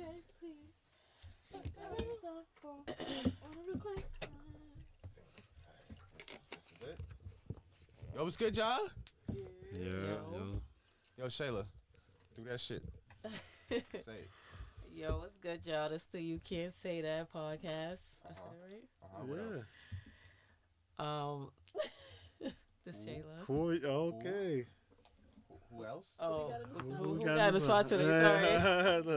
check, please. On the phone. On a request line. This is it. Yo, what's good, y'all? Yeah. Yo, Shayla, do that shit. Say it. Yo, what's good, y'all? This the You Can't Say That podcast. I said it What else? right? This Shayla. Cool. Okay. Who else? Oh, Who who got the spot today? Sorry.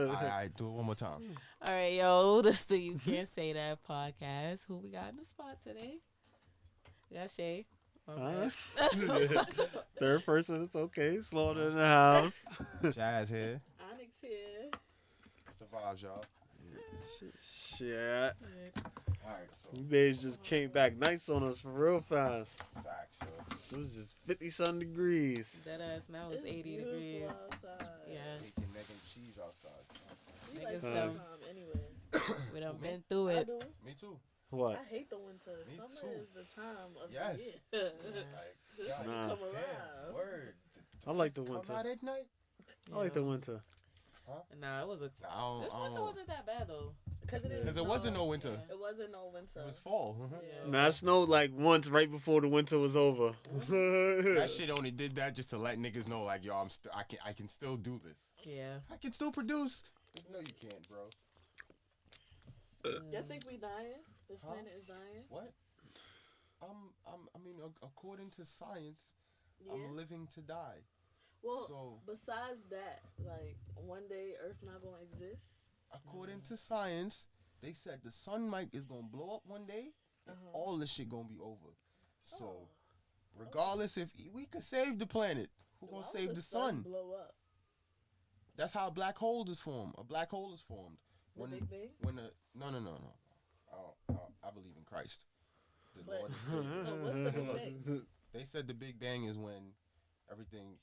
All right, do it one more time. All right, yo, this the You Can't Say That podcast. Who we got in the spot today? We got Shay. Third person, it's okay. Slaughter in the house. Jazz here. Onyx here. It's the vibes, y'all. Shit. All right, so You babes just came back nice on us for real fast. facts, yo. It was just 50-some degrees. That ass now is 80 degrees. Yeah. Making egg and cheese outside. We Niggas like done- summertime anyway. We done been through I it. do. Me too. What? I hate the winter. Me Summer too. is the time of Yes. the year. Like, Just God, Nah. come damn, around. word. I like the Come winter. out at night? I like the winter. Nah, it was a. Nah, This winter wasn't that bad though. Because it is. Because it wasn't no winter. Yeah. It wasn't no winter. It was fall. Yeah. Nah, it snowed like once right before the winter was over. That shit only did that just to let niggas know, like, yo, I can still do this. Yeah. I can still produce. No, you can't, bro. Y'all think we dying? This Huh? planet is dying? What? I mean, according to science, Yeah. I'm living to die. Well, So, besides that, like, one day Earth not going to exist? according to science, they said the sun is gonna blow up one day, and all this shit gonna be over. So, Oh. regardless if we could save the planet, who gonna Why would save the sun? blow up? That's how a black hole is formed. A black hole is formed The Big Bang? when the no. I believe in Christ. The But- Lord and Savior. So what's the Big Bang? They said the Big Bang is when everything,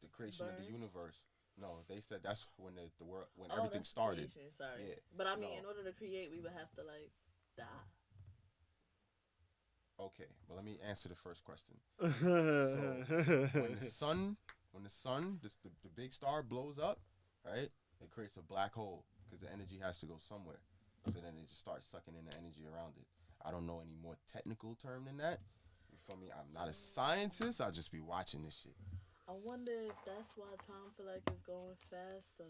the creation of the Burns? universe. No, they said that's when the world, when Oh, everything that's started. creation, sorry. Yeah. But I mean, No. in order to create, we would have to, like, die. Okay, but let me answer the first question. When the sun, the big star blows up, right? It creates a black hole because the energy has to go somewhere. So then it just starts sucking in the energy around it. I don't know any more technical term than that. You feel me? I'm not a scientist. I'll just be watching this shit. I wonder if that's why time feel like it's going faster.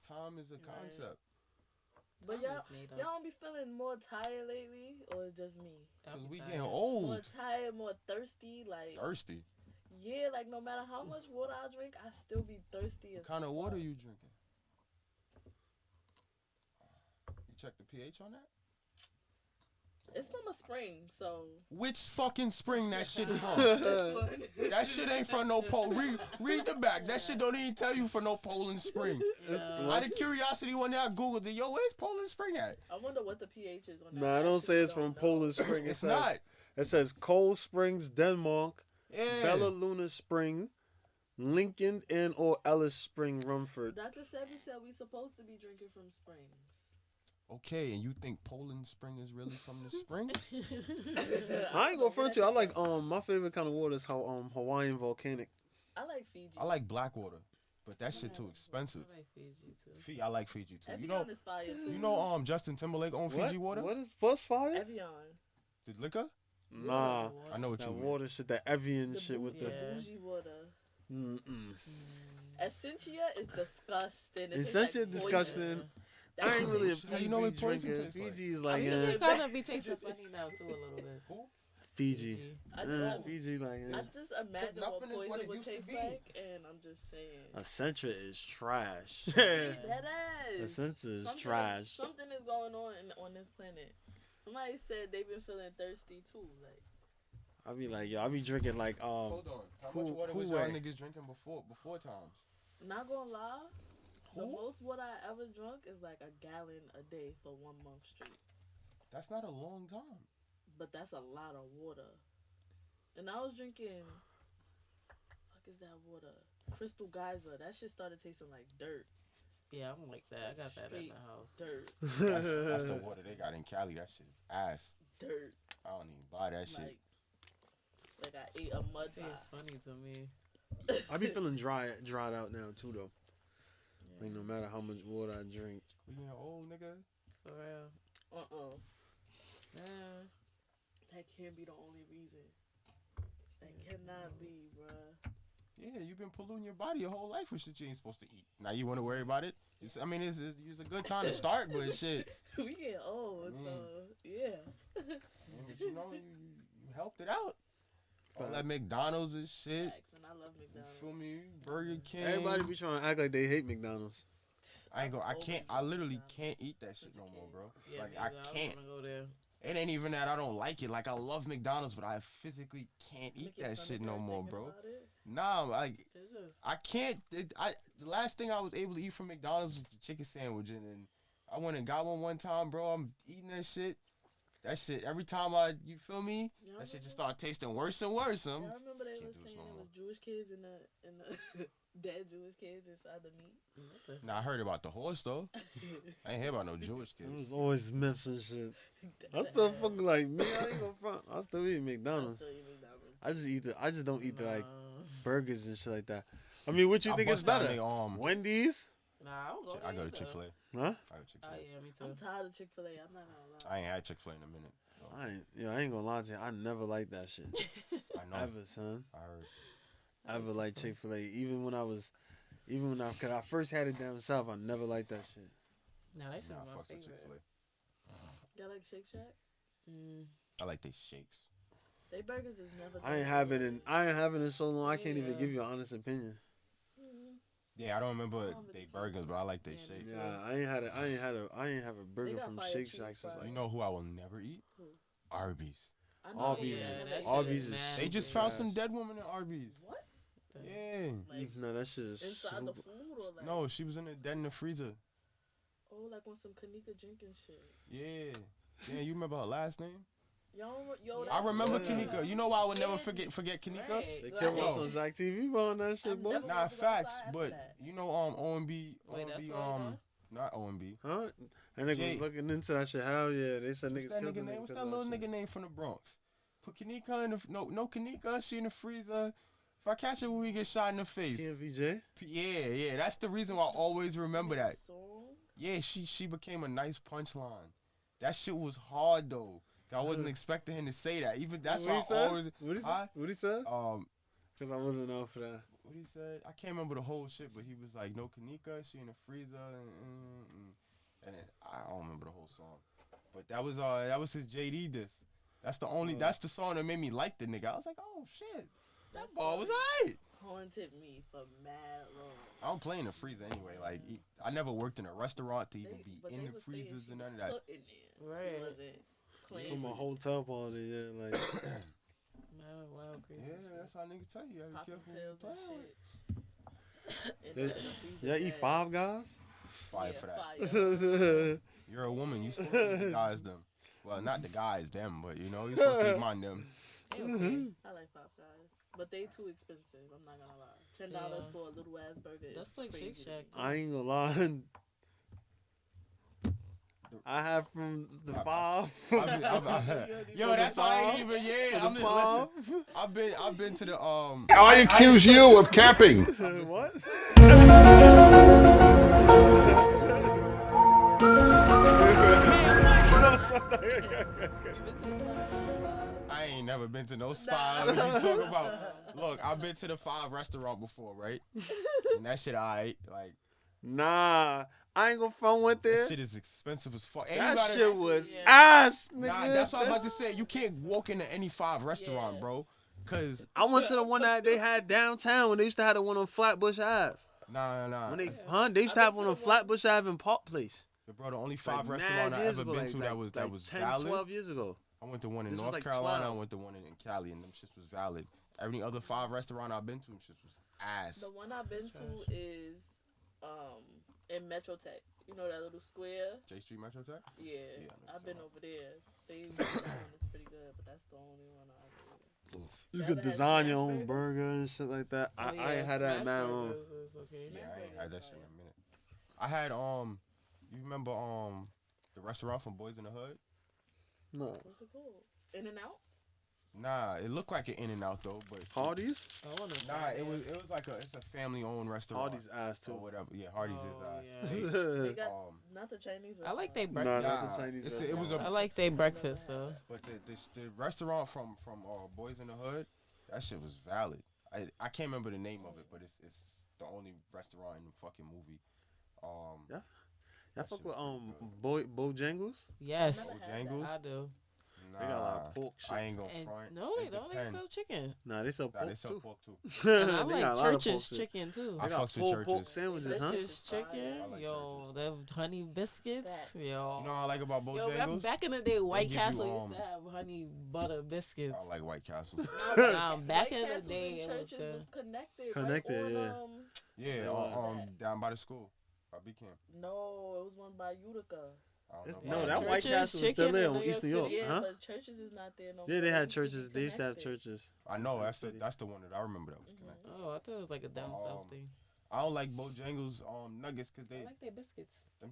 Time is a Right. concept. But Time is made up. y'all don't be feeling more tired lately, or it's just me? I'll Because be we tired. getting More old. tired, more thirsty, like Thirsty. yeah, like no matter how much water I drink, I still be thirsty. What as kind of water fuck. you drinking? You check the pH on that? It's from a spring, so Which fucking spring that shit from? this one. That shit ain't from no pole. Read the back. That shit don't even tell you for no Poland Spring. Out of curiosity, one day I googled it. Yo, where's Poland Spring at? I wonder what the pH is on that. Nah, I don't say it's from know. Poland Spring. It's not. It says Cold Springs, Denmark, Yeah. Bella Luna Spring, Lincoln and or Ellis Spring, Rumford. Dr. Sebi said we supposed to be drinking from springs. Okay, and you think Poland Spring is really from the spring? I ain't gonna front you. I like my favorite kind of water is how Hawaiian volcanic. I like Fiji. I like black water, but that shit too expensive. I like Fiji too. I like Fiji too. Evian is fire too. You know Justin Timberlake on Fiji water? What's fire? Evian. The liquor? Nah, I know what that you mean. water shit, that Evian The shit with bougie, the. Yeah. bougie water. Mm-mm. Essentia is disgusting. It's Essentia like disgusting. poison. I ain't really a How Fiji you know what poison drinker. tastes like? Fiji's like It kind of be tasting funny now too a little bit. Who? Fiji. I don't. Fiji like I just imagine what nothing is what poison it would used to taste be. like, and I'm just saying. Essentia is trash. That ass. Essentia is Something trash. Something is going on this planet. Somebody said they've been feeling thirsty too. Like I be like, yo, I be drinking like Hold on. How much water was y'all niggas drinking before times? not gonna lie, the Who? most water I ever drunk is like a gallon a day for 1 month straight. That's not a long time. But that's a lot of water. And I was drinking. Fuck is that water? Crystal Geyser. That shit started tasting like dirt. Yeah, I'm like that. I got that in Straight the house. Dirt. That's the water they got in Cali. That shit is ass. Dirt. I don't even buy that shit. Like I ate a mud It tastes pie. funny to me. I be feeling dried out now too though. Like no matter how much water I drink. We getting old, nigga. For real. Yeah. That can't be the only reason. That cannot be, bruh. Yeah, you've been polluting your body your whole life with shit you ain't supposed to eat. Now you want to worry about it? It's a good time to start, but shit. We get old, so yeah. But you know, you helped it out. All that McDonald's and shit. Facts, and I love You McDonald's. feel me? Burger King. Everybody be trying to act like they hate McDonald's. I literally can't eat that shit no more, bro. Yeah, Like, nigga, I can't. wanna go there. It ain't even that I don't like it. Like, I love McDonald's, but I physically can't eat that shit no more, bro. Nah, like, It's just I can't. The last thing I was able to eat from McDonald's was the chicken sandwich, and I went and got one time, bro. I'm eating that shit. That shit, every time you feel me? That shit just start tasting worse and worse. I remember they was saying no it more. was Jewish kids in the dead Jewish kids inside the meat. Nah, I heard about the horse, though. I ain't hear about no Jewish It kids. was always myths and shit. I still fucking like me. I ain't gonna front. I still eat McDonald's. I just don't eat the like burgers and shit like that. I mean, what you think is better? Wendy's? Nah, I don't go I go to there Chick-fil-A. Huh? I go to Chick-fil-A. Oh yeah, me too. I'm tired of Chick-fil-A. I'm not gonna lie. I ain't had Chick-fil-A in a minute. So I ain't gonna lie to you. I never liked that shit. I know. Ever, son. I heard. I ever liked Chick-fil-A. Even when cause I first had it down south, I never liked that shit. Nah, that shit Nah, my fuck with favorite. Chick-fil-A. Y'all like Shake Shack? I like they shakes. They burgers is never. I ain't having it in so long. I can't even give you an honest opinion. Yeah, I don't remember they burgers, but I like they shakes. Yeah, I ain't have a burger got from fire Shake cheese Shack since fries. like You know who I will never eat? Who? Arby's. I know Arby's. that shit Arby's is is nasty. They just found some dead woman in Arby's. What? Yeah. Like no, that shit is inside the super. food or like? No, she was dead in the freezer. Oh, like on some Kanika Jenkins shit. Yeah. Yeah, you remember her last name? Yo, I remember Yeah. Kanika. You know why I would never forget Kanika? Right. They killed Yo. us on Zach TV on that shit, I've boy. never- Nah, wanted to go facts. outside But after that. you know, OMB, Wait, that's OMB, what I thought? not OMB. Huh? That nigga Jay. was looking into that shit. Hell yeah, they said What's niggas that killed the nigga name? nigga. What's 'cause that of little shit. nigga name from the Bronx? Put Kanika in the no Kanika. She in the freezer. If I catch her when we get shot in the face. PMVJ? Yeah. That's the reason why I always remember that. Song? Yeah, she became a nice punchline. That shit was hard though. I wasn't expecting him to say that. Even that's why I always. What he Huh? said? What he said? Um, Because I wasn't out for that. what he said? I can't remember the whole shit, but he was like, "No Kanika, she in the freezer," and I don't remember the whole song. But that was his JD diss. That's the song that made me like the nigga. I was like, "Oh shit, that That's ball was like- alright." Haunted me for mad long. I don't play in the freezer anyway. Like I never worked in a restaurant to even But be they in the was saying freezers she and none of was that. putting it. Right. She wasn't playing. From a with it. hotel party, yeah, like. Man, wild crazy. Yeah, that's how niggas tell you. You gotta be Popping careful what you pills play and with. shit. They- In the freezer Y'all eat bag. Five Guys? Fire Yeah, for that. fire. You're a woman. You supposed to eat the guys them. Well, not the guys them, but you know you supposed to eat mine them. They okay. I like Five Guys, but they too expensive. I'm not gonna lie. $10 Yeah. for a little ass burger. is That's like crazy Shake to me. Shack, too. I ain't gonna lie. I have from the five. Yo, that's why I ain't even. Yeah, I'm just listen. I've been to the I accuse you of capping. What? I ain't never been to no spot. What you talking about? Look, I've been to the Five restaurant before, right? And that shit alright. Like Nah, I ain't gonna front went there. that shit is expensive as fuck. And you That gotta- shit was Yeah. ass, nigga. Nah, that's what I'm about to say. You can't walk into any Five restaurant, Yeah. bro. Cause I went to the one that they had downtown when they used to have the one on Flatbush Ave. nah. When they used to have one on Flatbush Ave in Park Place. Bro, the only Five Like, restaurant mad I years ever ago, been like- to like- that like was 10, valid. 12 years ago. I went to one in This was North like Carolina. 12. I went to one in Cali, and them shits was valid. Every other Five restaurant I've been to, them shits was ass. The one I've been to is in Metro Tech. You know that little square? J Street Metro Tech? Yeah, I know I've been so. over there. They one is pretty good, but that's the only one I've been. You You could ever had design your smash own burgers? burger and shit like that. Oh, I yeah, ain't had that in smash that long. burgers is okay. Yeah, I ain't had that shit in Fire. a minute. I had you remember the restaurant from Boys in the Hood? No. What's it called? In and Out? Nah, it looked like an In-N-Out though, but Hardee's? I wanna nah, try it was like it's a family-owned restaurant. Hardee's ass too. Or whatever. Yeah, Hardee's is ass. yeah. They got not the Chinese restaurant. I like they Nah, breakfast. not the Chinese. It was I like they breakfast though. But the restaurant from Boys in the Hood, that shit was valid. I can't remember the name of it, but it's the only restaurant in the fucking movie. Yeah. Y'all fuck with Bojangles? Yes, Bojangles? I do. They got a lot of pork shit. I ain't gonna And front. no, they It don't. They depend. sell chicken. Nah, they sell Nah, pork they sell too. pork too. And I They got a like lot of pork Church's shit. chicken too. I They got fucks with pork Church's. sandwiches, huh? Church's chicken, I like yo, the honey biscuits, yo. You know what I like about Yo, Bojangles? back in the day, White give you, Castle used to have honey butter biscuits. I like White Castle. Back White in the Castles day, and it was churches good. was connected. Connected, right yeah. on, Yeah, down by the school. By B-Camp. no, it was one by Utica. I don't No, know. that White Church's Castle is still chicken there in on New York Eastern York, City. Yeah, huh? but churches is not there no more. Yeah, they It had used to be churches. They used to have connected. churches. I know that's the one that I remember that was connected. Oh, I thought it was like a down south thing. I don't like Bojangles nuggets because I they like their biscuits. them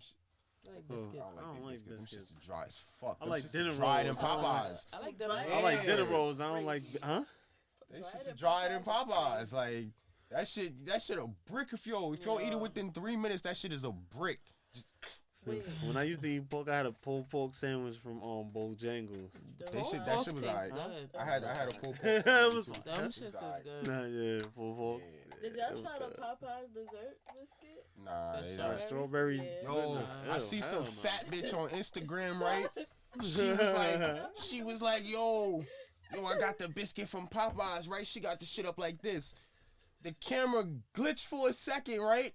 I like Oh. biscuits. I I don't don't like like biscuits. biscuits. Them shit's dry as fuck. I Them like shit's dinner dried in rolls. I don't like- Popeyes. I like them. I like dinner rolls. I don't like, huh? They Dried shit's in dried in Popeyes. Popeyes. Like that shit a brick if you don't eat it within 3 minutes, that shit is a brick. Wait, When I used to eat pork, I had a pulled pork sandwich from Bojangles. That shit was alright. Good. I had a pulled pork. It was- too. Them It shits was is alright. good. Nah, yeah, pulled pork. did Yeah. y'all was try the good. Popeyes dessert biscuit? Nah, The they strawberry? don't. Strawberry. Yeah. Yo, Nah. I see some Hell no. fat bitch on Instagram, right? She was like, yo, I got the biscuit from Popeyes, right? She got the shit up like this. The camera glitched for a second, right?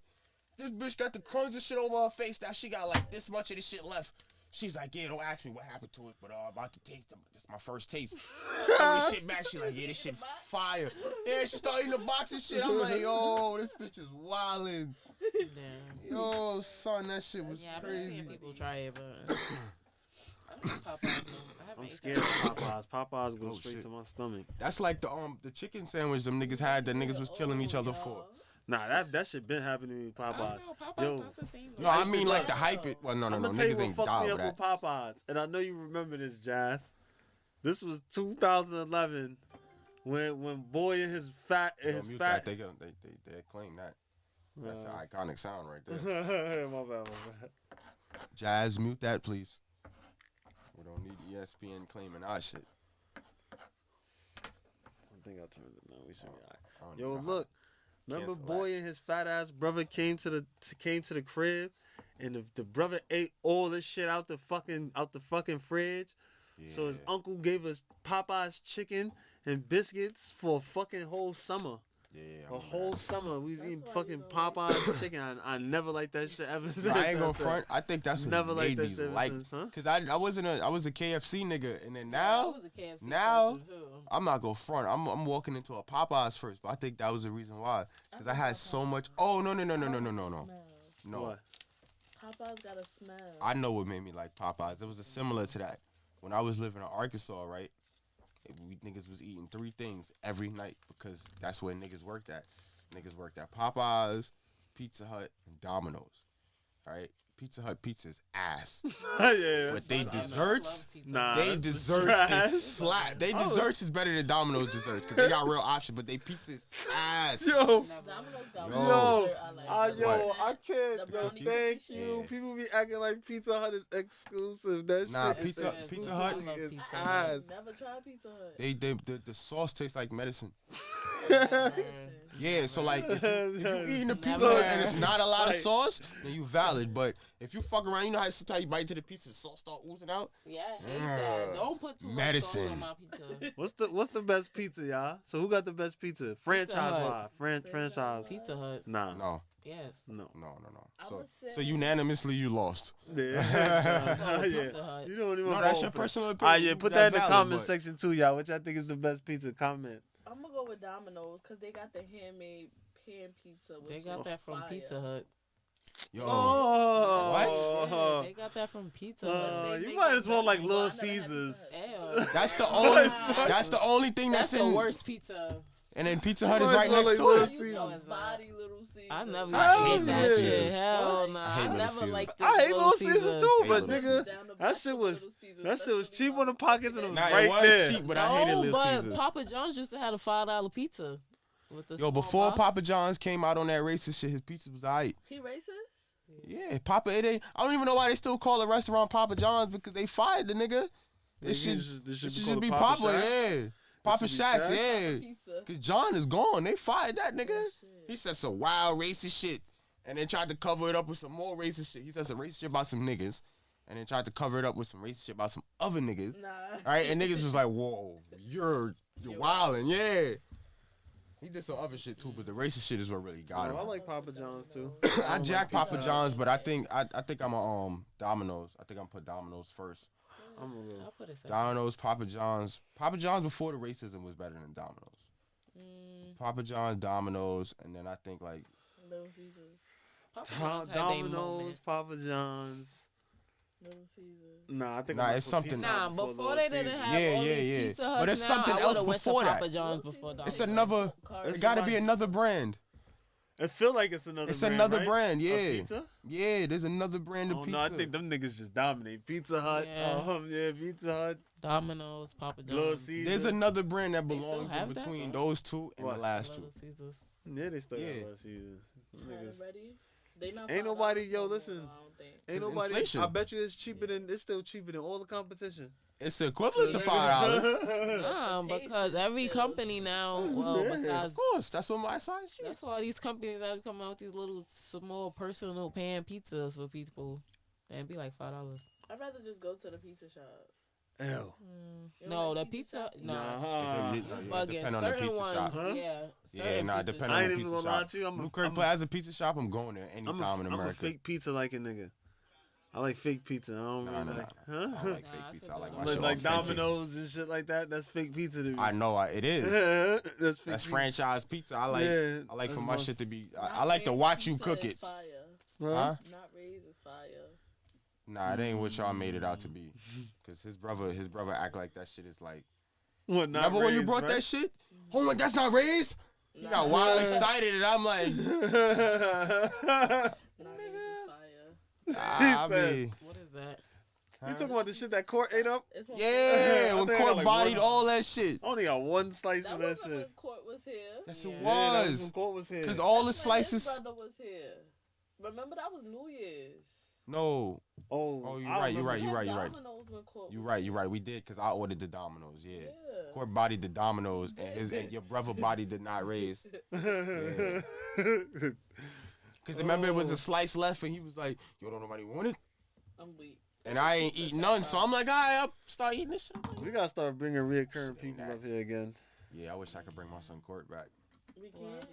This bitch got the crumbs and shit over her face. Now she got like this much of the shit left. She's like, yeah, don't ask me what happened to it, but I'm about to taste them. This is my first taste. Throw this shit back. She like, yeah, this shit fire. Yeah, she started eating the box and shit. I'm like, yo, this bitch is wildin'. Damn. Yo, son, that shit was Yeah, I've been crazy. seeing people try it, but I don't eat Popeyes. No. I haven't I'm ate scared that. of Popeyes. Popeyes go Oh, straight shit. to my stomach. That's like the chicken sandwich them niggas had that niggas was killing each other for. Nah, that shit been happening to me with I Popeyes. don't know. Popeyes Yo. not the same. No, I used to mean like the love- hype it. Well, no, I'm gonna tell you niggas what ain't fucked die me over up with that. Popeyes, and I know you remember this, Jazz. This was 2011 when Boy and his fat Yo, his mute fat. that. They claim that. That's an iconic sound right there. my bad. Jazz, mute that, please. We don't need ESPN claiming our shit. I think I turned it now. We should be all right. I don't Yo, know how- look. Remember, Cancel Boy and his fat ass brother came to the crib, and the brother ate all this shit out the fucking fridge. So his Yeah. uncle gave us Popeye's chicken and biscuits for a fucking whole summer. Yeah, I A remember whole that. summer we was That's eating why you fucking don't Popeye's chicken. I never liked that shit ever since. I ain't gonna I said, front. I think that's what Never liked made that me shit ever like. since, huh? Cause I was a KFC nigga, and then I now was a KFC now- person, too. I'm not gonna front. I'm walking into a Popeyes first, but I think that was the reason why. Cause I had so much. Oh no. Smell. No, What? Popeyes got a smell. I know what made me like Popeyes. It was similar to that. When I was living in Arkansas, right? We niggas was eating 3 things every night because that's where niggas worked at. Niggas worked at Popeyes, Pizza Hut, and Domino's. Right? Pizza Hut pizza is ass. Yeah. But they I love desserts, pizza. Nah. they that's desserts trash. is slap. They desserts is better than Domino's desserts because they got real options, but they pizza is ass. Yo. Never. Domino's got Yo. one Yo, dessert I like. yo, I can't. The Yo, brownie thank cookie you. shit. People be acting like Pizza Hut is exclusive. That Nah, shit Pizza- is Pizza Hut- exclusively I love is Pizza I Hut. ass. never tried Pizza Hut. The sauce tastes like medicine. Never. Yeah, so like if you eating the Pizza Never. Hut and it's not a lot of Like- sauce, then you valid. But if you fuck around, you know how sometimes you bite into the pizza, the sauce start oozing out. Yeah, I hate that. Don't put too much sauce Medicine. on my pizza. What's the best pizza, y'all? So who got the best pizza? Franchise Hut. wise. Franchise. Pizza Hut. Nah. No, Yes. No. no. I So would say- so unanimously you lost. Yeah. Oh, yeah. Pizza Hut. You don't even No, that's vote your for- personal Ah, opinion. yeah, put That's that in the valid, comment but- section too, y'all. Which I think is the best pizza. Comment. I'm gonna go with Domino's because they got the handmade pan pizza. They Which got is that from fire. Pizza Hut. Yo, Oh. Yeah, they got that from Pizza Hut. They You make might it as well like better. Little I never had Caesars. Pizza Hut. Ew. that's the only. That's the only thing That's that's the in. worst pizza. And then Pizza Hut is right next to I it. used to body Little Caesars. I never I hate hate that Little shit. Caesars. Hell no. I hate I Little never Caesars. liked I hate Little Little Caesars too, Hate but Little nigga, Caesars. that shit was cheap on the pockets and it was Nah, right it was there. cheap, but I hated No, Little but Caesars. Papa John's used to have a $5 pizza. With the Yo, small before box. Papa John's came out on that racist shit, his pizza was alright. He racist? Yeah, Papa, it ain't. I don't even know why they still call the restaurant Papa John's because they fired the nigga. It should just be Papa, yeah. Papa Shacks, yeah. Cause John is gone. They fired that nigga. He said some wild racist shit, and then tried to cover it up with some more racist shit. He said some racist shit about some niggas, and then tried to cover it up with some racist shit about some other niggas. Nah. Right? And niggas was like, "Whoa, you're wildin', yeah." He did some other shit too, but the racist shit is what really got him. I like Papa John's too. I jack Papa John's, but I think I'm a Domino's. I think I'm put Domino's first. I'm gonna go. I'll put it second. Domino's, Papa John's. Papa John's before the racism was better than Domino's. Papa John's, Domino's, and then I think like Little Caesars. Papa John's had they Domino's, moment. Papa John's. Little Caesars. Nah, I think Nah, I'm it's put something- Pizza Nah, Hut before Little they didn't Caesars. have Yeah, all yeah, these yeah. Pizza Huts But it's now, something I else would've went to before that. Papa John's before it's Domino's. another. It got to be another brand. It feel like it's another. It's brand, another right? brand, Of yeah. pizza? Yeah, there's another brand of Oh pizza. no, I think them niggas just dominate. Pizza Hut. Yeah. Pizza Hut. Domino's, Papa Little John's. Caesars. There's another brand that They still belongs in have that, between though? those two and What? the last two. Little Caesars. Yeah, they still Yeah. got Little Caesars. Them niggas. Ready? They not Ain't $5 nobody, yo, no more, listen. I don't think. Ain't It's nobody. inflation. I bet you it's cheaper than. It's still cheaper than all the competition. It's equivalent to $5. Nah, because every company now, well, besides, Of course, that's what my size shit. that's why these companies that come out with these little small personal pan pizzas for people, and be like $5. I'd rather just go to the pizza shop. Ew. You don't No, like the pizza pizza, shop? nah. It Bugging. depend on the Certain pizza ones, shop. Huh? yeah. Yeah, certain nah, pizza depend I on ain't the even pizza gonna lie shop. to you. New Kirk Plaza pizza shop, I'm going there anytime in I'm a America. fake pizza like a nigga. I like fake pizza. I don't Nah, really nah, like. nah. Huh? I don't like Nah, fake I pizza. could I like do my that. shit Like authentic. Domino's and shit like that. That's fake pizza to me. I know it is. That's fake That's pizza. franchise pizza. I like. Yeah, I like for that's my my- shit to be. I Not like to Ray's watch you pizza cook is it. Fire. Huh? Not Ray's is fire. Nah, it ain't what y'all made it out to be. Cause his brother act like that shit is like. What, not Remember when you Ray's, brought right? that shit? Oh my, that's not Ray's. He got wild excited, and I'm like, Not Ray's is fire. I said- mean, What is that? You talking about the shit that Court ate up? It's on yeah, I when think I got Court like bodied one- all that shit. I only got one slice That of that wasn't when shit. Court was here. Yes, Yeah. it Yeah, that was. when Court was here. Cause all the That's when his slices. brother was here. Remember that was New Year's. No. Oh, Oh, you're I right. You're remember. right. You're right. You're right. Domino's when Court You're was right. You're right. We did because I ordered the Domino's. Yeah. Yeah. Court bodied the Domino's, and your brother body did not raise. Yeah. Cause remember it was a slice left, and he was like, "Yo, don't nobody want it," I'm weak. and I ain't eating none. So I'm like, "All right, I'll start eating this shit." We gotta start bringing reoccurring Saying people that. up here again. Yeah, I wish I could bring my son Court back. We can't.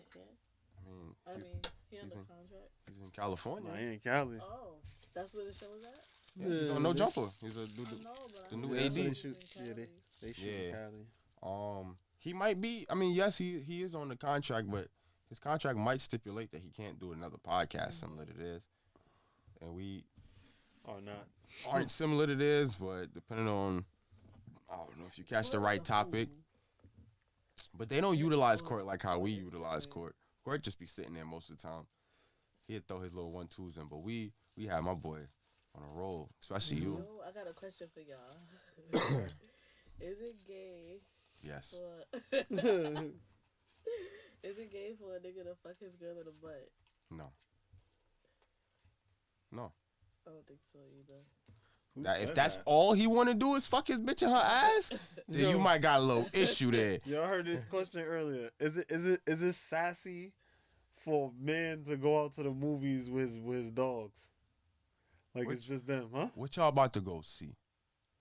I mean, He he's under in- contract. he's in California. Nah, he in Cali. Oh, that's where the show is at. Yeah, he's on No Jumper. He's a dude. I know, but the I new know Yeah, AD. they he's shoot. in Yeah, Cali. they shoot Yeah. in Cali. He might be. I mean, yes, he is on the contract, but his contract might stipulate that he can't do another podcast similar to this, and we Or not. aren't similar to this, but depending on, I don't know if you catch the right topic. But they don't utilize Court like how we utilize Court. Court just be sitting there most of the time. He'd throw his little 1-2s in, but we have my boy on a roll, especially you. Yo, I got a question for y'all. Is it gay Yes. for is it gay for a nigga to fuck his girl in the butt? No. No. I don't think so either. Who Now, if said that's that? all he want to do is fuck his bitch in her ass, then you Yo. might got a little issue there. Yo, I heard this question earlier. Is it sassy for men to go out to the movies with his dogs? Like it's Which- just them, huh? What y'all about to go see?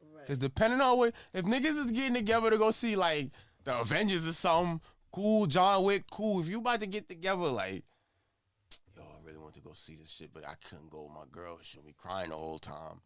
Right. Because depending on what, if niggas is getting together to go see like the Avengers or something, cool, John Wick, cool. If you about to get together like, yo, I really want to go see this shit, but I couldn't go with my girl. She'll be crying the whole time.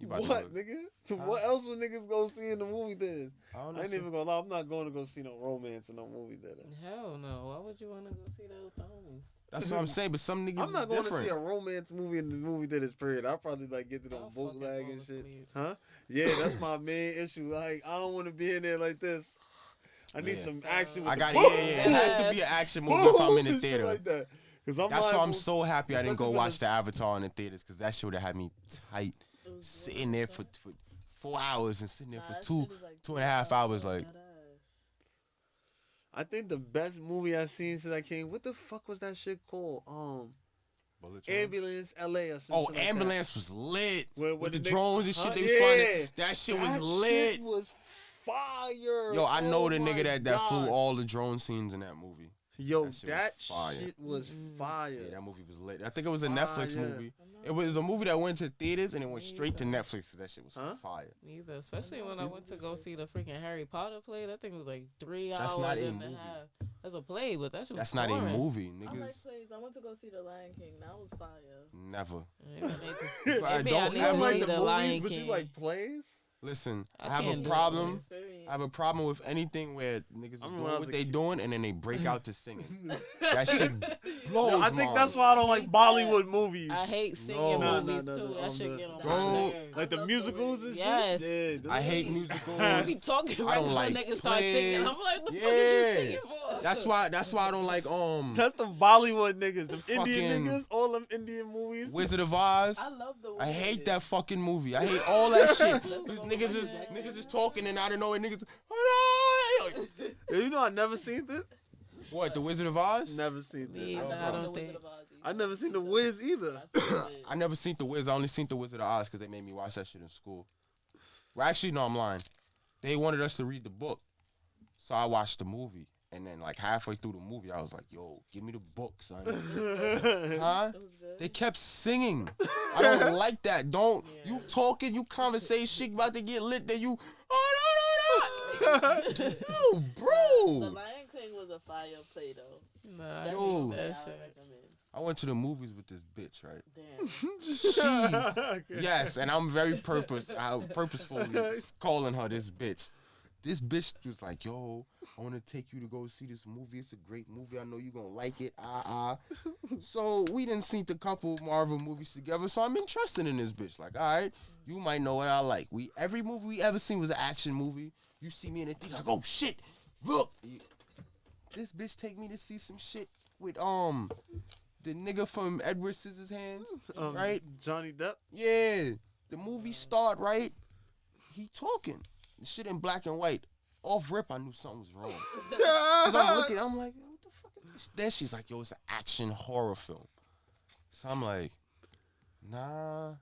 You about to What, go, nigga? What else would niggas go see in the movie theaters? I don't know. I ain't even gonna lie. I'm not going to go see no romance in no movie theater. Hell no. Why would you want to go see those homies? That's what I'm saying, but some niggas I'm not is going different. to see a romance movie in the movie theaters, period. I'll probably like get it on I'll bootleg fucking and fall shit. asleep. Huh? Yeah, that's my main issue. Like, I don't want to be in there like this. I need some action. With I got the it. It has to be an action movie if I'm in the theater. Like that. That's why I'm so happy I didn't go watch the Avatar in the theaters, because that shit would have had me tight, sitting there for 4 hours and sitting there for two and a half hours. Like, I think the best movie I've seen since I came. What the fuck was that shit called? Ambulance LA or something. Oh, Ambulance was lit. With the drones and shit they yeah. funded. That shit was lit. Shit was fire. Yo, I know the nigga that flew all the drone scenes in that movie. Yo, that shit was fire. Yeah, that movie was lit. I think it was a Netflix movie. It was a movie that went to theaters and it went straight to Netflix because that shit was fire. Neither, especially when I went to go see the freaking Harry Potter play. That thing was like 3 hours That's not and a a movie. half. That's a play, but that shit was That's not a boring. movie, I like niggas. plays. I went to go see The Lion King. That was fire. Never. Maybe I I don't need ever to like see the the movies, Lion but King. you like plays? Listen, I I have a can't do problem. it. I have a problem with anything where niggas is I remember doing when I was what a they kid. doing and then they break out to singing. That shit blows Yo, I think minds. that's why I don't like Bollywood movies. I hate singing No. movies No, too. That shit get on Don't- my nerves. Like the musicals and Yes. shit. Yeah, I hate I musicals. be talking I right don't before like niggas start singing. I'm plays. like, what the fuck Yeah. is you singing for? That's why I don't like That's the Bollywood niggas, the Indian Fucking niggas, all them Indian movies. Wizard of Oz. I love the. I hate that fucking movie. I hate all that shit. Let's These go niggas is talking and I don't know what niggas. Yo, you know I never seen it. What, the Wizard of Oz? Never seen Me it. either. I don't think. I never seen the Wiz either. I never seen the Wiz. I only seen the Wizard of Oz because they made me watch that shit in school. Well, actually, no, I'm lying. They wanted us to read the book, so I watched the movie. And then, like, halfway through the movie, I was like, yo, give me the book, son. Huh? They kept singing. I don't like that. Don't. Yeah. You talking, you conversation, shit about to get lit, then you, oh, no. No, The bro. Lion King was a fire play though. Nah, That's Yo. what that I shit. recommend. I went to the movies with this bitch, right? Damn. Yes, and I'm very purposefully calling her this bitch. This bitch was like, yo, I want to take you to go see this movie. It's a great movie. I know you're going to like it. So we done seen a couple Marvel movies together, so I'm interested in this bitch. Like, all right, you might know what I like. Every movie we ever seen was an action movie. You see me in the theater, like, oh, shit, look. This bitch take me to see some shit with, the nigga from Edward Scissorhands, right? Johnny Depp. Yeah. The movie start, right? He talking. The shit in black and white. Off rip, I knew something was wrong. Because I'm looking, I'm like, what the fuck is this? Then she's like, yo, it's an action horror film. So I'm like, nah,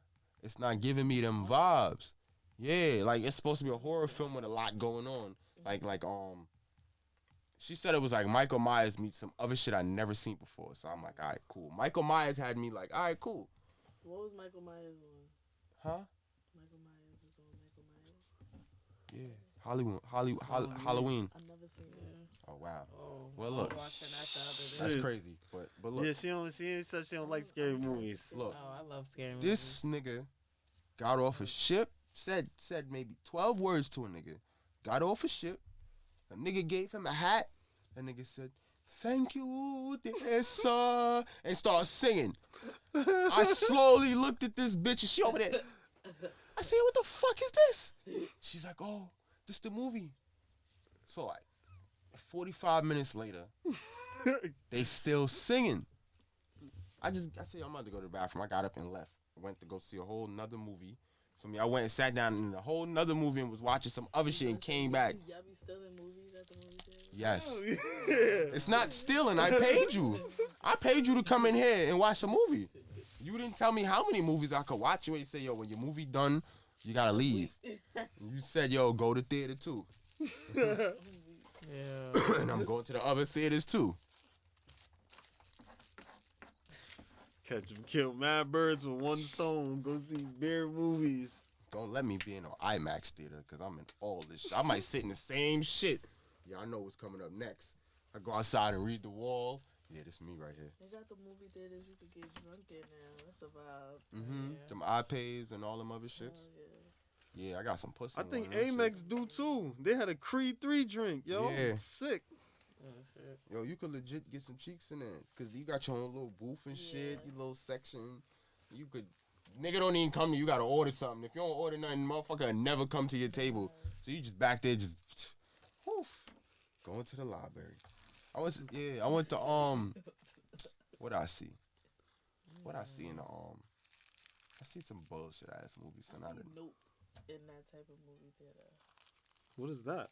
it's not giving me them vibes. Yeah, like it's supposed to be a horror film with a lot going on. Like, she said it was like Michael Myers meets some other shit I never seen before. So I'm like, all right, cool. Michael Myers had me like, all right, cool. What was Michael Myers on? Huh? Michael Myers was on Michael Myers. Yeah. Halloween. I've never seen it. Oh, wow. Oh, Well, I was look. watching that the other That's day. crazy. But look. Yeah, she said she don't like scary movies. Look. Oh, I love scary movies. This nigga got off a ship, said maybe 12 words to a nigga. Got off a ship. A nigga gave him a hat. A nigga said, thank you, dear sir, and started singing. I slowly looked at this bitch and she over there. I said, what the fuck is this? She's like, oh, this the movie. So like 45 minutes later, they still singing. I said, I'm about to go to the bathroom. I got up and left. I went to go see a whole nother movie. For me, I went and sat down in a whole nother movie and was watching some other shit and came back. Y'all be stealing movies at the movie theater? Yes. It's not stealing. I paid you. I paid you to come in here and watch a movie. You didn't tell me how many movies I could watch. You ain't say, yo, when your movie done, you gotta leave. You said, yo, go to theater too. Yeah. And I'm going to the other theaters too. Catch 'em kill mad birds with one stone. Go see bear movies. Don't let me be in an IMAX theater because I'm in all this shit. I might sit in the same shit. Yeah, I know what's coming up next. I go outside and read the wall. Yeah, this me right here. They got the movie theaters you could get drunk in now. That's a vibe. Mm-hmm. Yeah. Them iPads and all them other shits. Oh, yeah. Yeah, I got some pussy. I in think one of them Amex do too. They had a Creed 3 drink, yo. Yeah. Sick. Oh, shit. Yo, you could legit get some cheeks in there. Because you got your own little booth and shit, Yeah. your little section. You could... Nigga don't even come to you. You got to order something. If you don't order nothing, motherfucker will never come to your table. So you just back there just... Woof. Going to the library. I went to what I see? What I see in the I see some bullshit ass movies. I see Nope in that type of movie theater. What is that?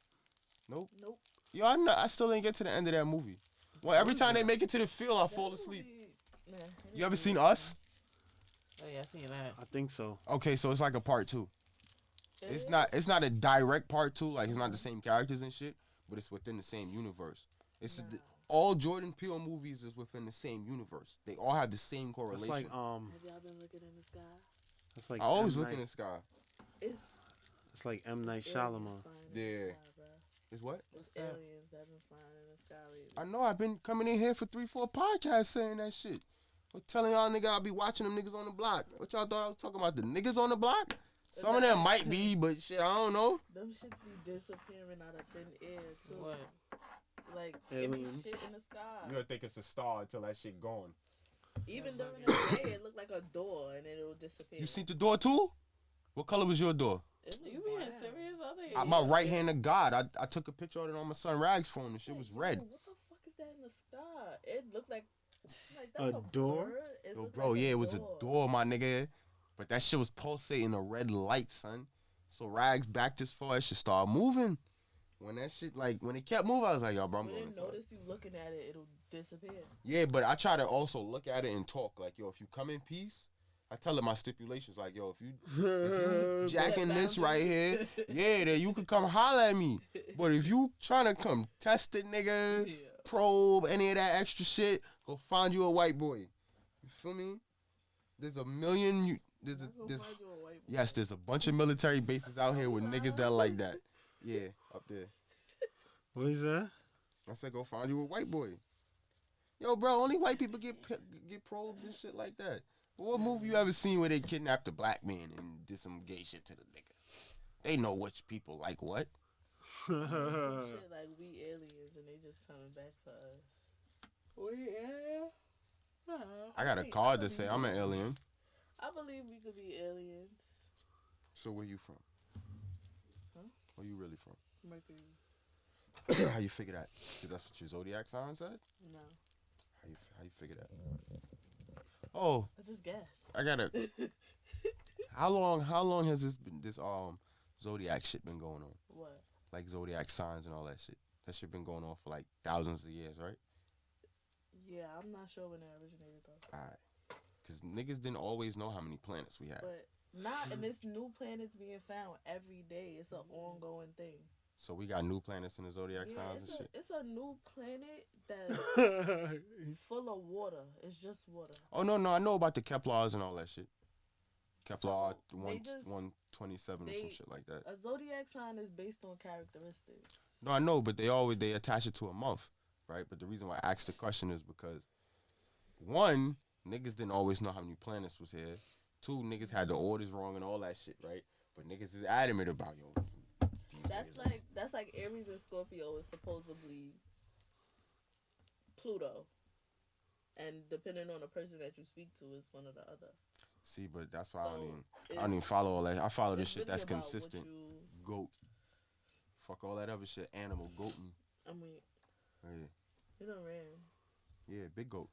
Nope. Nope. Yo, I still ain't get to the end of that movie. Well, every time they make it to the field, I fall asleep. Nah, You ever seen Us? Oh yeah, I seen that. I think so. Okay, so it's like a part 2. It's not a direct part 2, like it's not the same characters and shit, but it's within the same universe. It's all Jordan Peele movies is within the same universe. They all have the same correlation. It's like Have y'all been looking in the sky? It's like I always look in the sky. It's like M. Night Shyamalan. Yeah. It's what? It's aliens that been flying in the sky lately. I know. I've been coming in here for 3-4 podcasts saying that shit. I'm telling y'all nigga I'll be watching them niggas on the block. What y'all thought I was talking about? The niggas on the block? Some of them might be, but shit, I don't know. Them shits be disappearing out of thin air too. What? Like it be Aliens. shit in the sky. You gonna think it's a star until that shit gone. Even during the day, it looked like a door and then it will disappear. You seen the door too? What color was your door? It was You being brown. serious? I think My right hand of God. I took a picture of it on my son Rag's phone. The shit was red. What the fuck is that in the sky? It looked like that's A door? bird. It Yo, looked bro, like yeah, it was a door, my nigga. But that shit was pulsating a red light, son. So Rags backed as far as shit started moving. When that shit, like, when it kept moving, I was like, yo, bro, I'm When going it inside. notice you looking at it, it'll disappear. Yeah, but I try to also look at it and talk. Like, yo, if you come in peace, I tell them my stipulations. Like, yo, if you jacking this right here, yeah, then you could come holler at me. But if you trying to come test it, nigga, Yeah. probe, any of that extra shit, go find you a white boy. You feel me? There's a million... There's a bunch of military bases out here with niggas that like that. Yeah, up there. What is that? I said, go find you a white boy. Yo, bro, only white people get probed and shit like that. But what movie you ever seen where they kidnapped a black man and did some gay shit to the nigga? They know which people like what. Shit like we aliens and they just coming back for us. We I got a card that say I'm an alien. I believe we could be aliens. So where you from? Huh? Where you really from? Mercury. How you figure that? Because that's what your zodiac sign said? No. How you figure that? Oh, I just guessed. I gotta. How long has this zodiac shit been going on? What? Like zodiac signs and all that shit. That shit been going on for like thousands of years, right? Yeah, I'm not sure when it originated though. Alright. Cause niggas didn't always know how many planets we had. But not, and it's new planets being found every day. It's an ongoing thing. So we got new planets in the zodiac signs and shit. It's a new planet that's full of water. It's just water. Oh no, I know about the Keplars and all that shit. Kepler So, 127 or some shit like that. A zodiac sign is based on characteristics. No, I know, but they attach it to a month, right? But the reason why I asked the question is because one, niggas didn't always know how many planets was here. Two, niggas had the orders wrong and all that shit, right? But niggas is adamant about That's like Aries and Scorpio is supposedly Pluto, and depending on the person that you speak to, is one or the other. See, but that's why I don't even follow all that. I follow this shit that's consistent. Goat. Fuck all that other shit. Animal. Goat me. I mean, yeah. You know, ran. Yeah, big goat.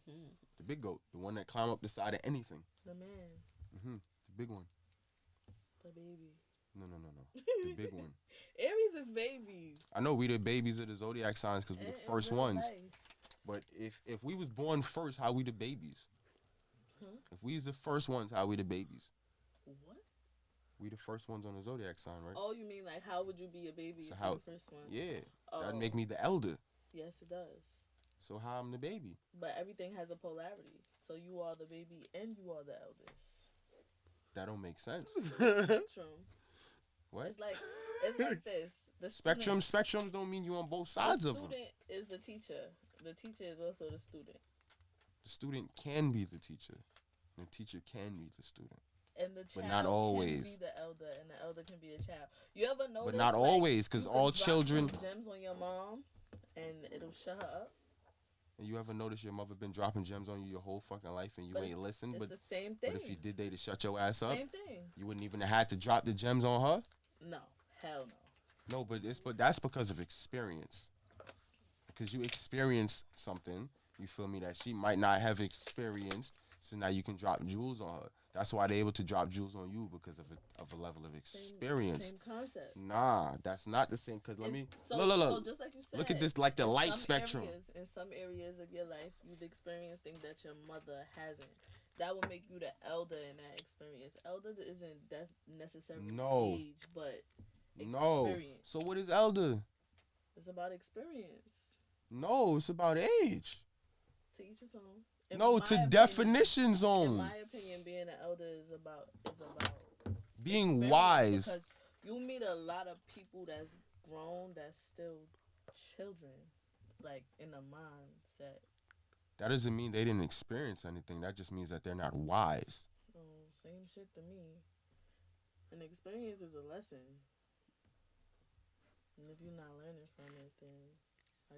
The big goat. The one that climb up the side of anything. The man. The big one. The baby. No. The big one. Aries is babies. I know we the babies of the zodiac signs because we the first ones. Life. But if we was born first, how we the babies? Huh? If we was the first ones, how we the babies? What? We the first ones on the zodiac sign, right? Oh, you mean like how would you be a baby So if how- you're the first one? Yeah. Oh. That'd make me the elder. Yes, it does. So how I'm the baby? But everything has a polarity. So you are the baby and you are the eldest. That don't make sense. Spectrum. What? It's like this. The Spectrums don't mean you on both sides of them. The student is the teacher. The teacher is also the student. The student can be the teacher. And the teacher can be the student. And the child not always. can be the elder, and the elder can be a child. You ever notice? But not like, always, because you all could drop children... some gems on your mom, and it'll shut her up. And you ever notice your mother been dropping gems on you your whole fucking life and you But ain't listened? It's But the same thing. if you did, they'd shut your ass up. Same thing. You wouldn't even have had to drop the gems on her? No, hell no. No, but that's because of experience. Because you experience something, you feel me, that she might not have experienced. So now you can drop jewels on her. That's why they're able to drop jewels on you because of a level of experience. Same concept. Nah, that's not the same. Because look. So just like you said, look at this, like the light spectrum. In some areas of your life, you've experienced things that your mother hasn't. That will make you the elder in that experience. Elder isn't necessarily age, but experience. No. So what is elder? It's about experience. No, it's about age. To each his own. Definition zone. In my opinion, being an elder is about being wise. Because you meet a lot of people that's grown that's still children, like in a mindset. That doesn't mean they didn't experience anything. That just means that they're not wise. Same shit to me. An experience is a lesson. And if you're not learning from it, then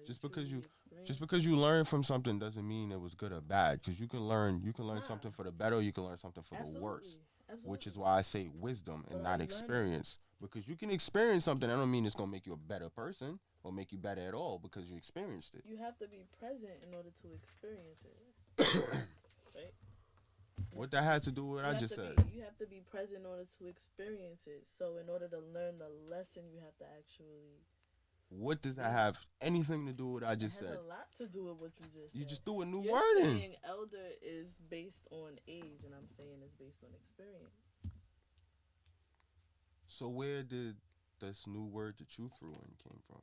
just because you learn from something doesn't mean it was good or bad. Because you can learn something for the better, you can learn something for the worse. Absolutely. Which is why I say wisdom and not experience. Because you can experience something, I don't mean it's gonna make you a better person or make you better at all because you experienced it. You have to be present in order to experience it. Right? What that has to do with what I just said? You have to be present in order to experience it. So in order to learn the lesson, you have to actually. What does that have anything to do with what I just said? It has a lot to do with what you just said. You just threw a new You're word in. saying elder is based on age, and I'm saying it's based on experience. So where did this new word that you threw in came from?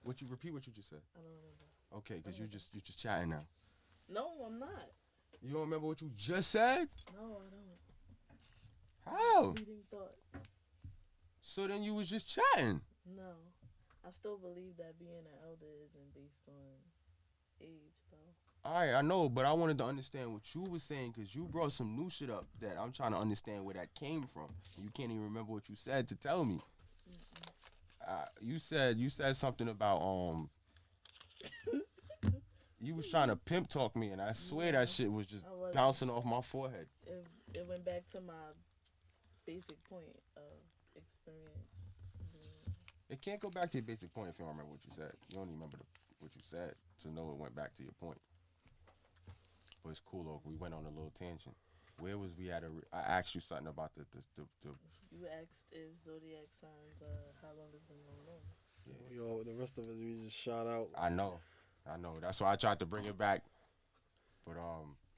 What? Repeat what you just said? I don't remember. Okay, because you just chatting now. No, I'm not. You don't remember what you just said? No, I don't. How? Reading thoughts. So then you was just chatting. No. I still believe that being an elder isn't based on age, though. All right, I know, but I wanted to understand what you were saying because you brought some new shit up that I'm trying to understand where that came from. You can't even remember what you said to tell me. You said something about you was trying to pimp talk me, and I swear that shit was just bouncing off my forehead. It went back to my basic point of experience. It can't go back to your basic point if you don't remember what you said. You don't even remember what you said to know it went back to your point. But it's cool though. We went on a little tangent. Where was we at? I asked you something about the. You asked if zodiac signs. How long it's been going on? Yeah. Yo, the rest of us we just shot out. I know. That's why I tried to bring it back. But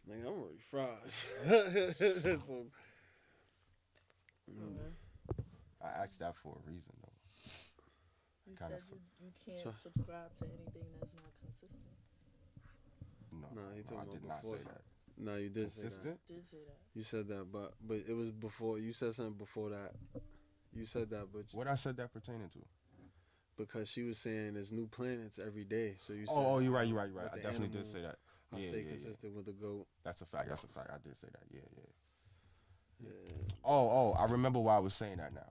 nigga, I'm already fried. So, I asked that for a reason though. You said you can't subscribe to anything that's not consistent. No, I did not say that. No, you did say that. Did say that. You said that, but it was before. You said something before that. You said that, but what I said that pertaining to? Because she was saying there's new planets every day. So you said, you're right. I definitely did say that. I stay consistent with the goat. That's a fact. I did say that. Yeah. Oh, I remember why I was saying that now.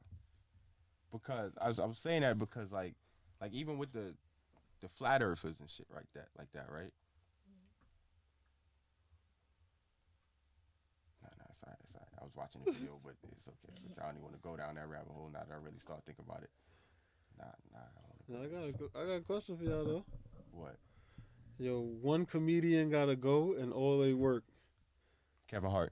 Because I was saying that because like even with the flat earthers and shit like that, right? No, it's all right. I was watching the video, but it's okay. I don't even want to go down that rabbit hole now that I really start thinking about it. I got a question for y'all though. What? Yo, one comedian gotta go and all they work. Kevin Hart.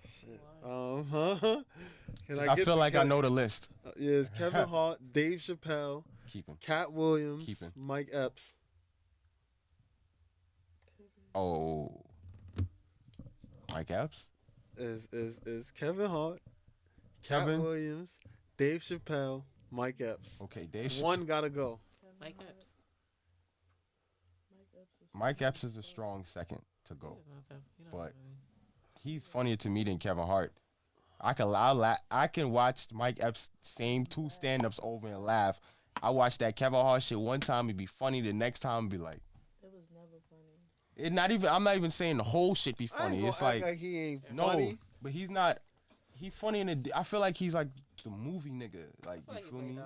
Shit. I feel like I know the list. Yes, Kevin Hart, Dave Chappelle, Keep him. Cat Williams, Mike Epps. Oh, Mike Epps is Kevin Hart, Cat Williams, Dave Chappelle, Mike Epps. Okay, Dave. One gotta go. Mike Epps. Mike Epps is a strong second to go, but he's funnier to me than Kevin Hart. I can watch Mike Epps' same two stand-ups over and laugh. I watched that Kevin Hart shit one time, it'd be funny. The next time, it'd be like, it was never funny. I'm not even saying the whole shit be funny. It's like he ain't funny. But he's not. He funny I feel like he's like the movie nigga. Like you feel me?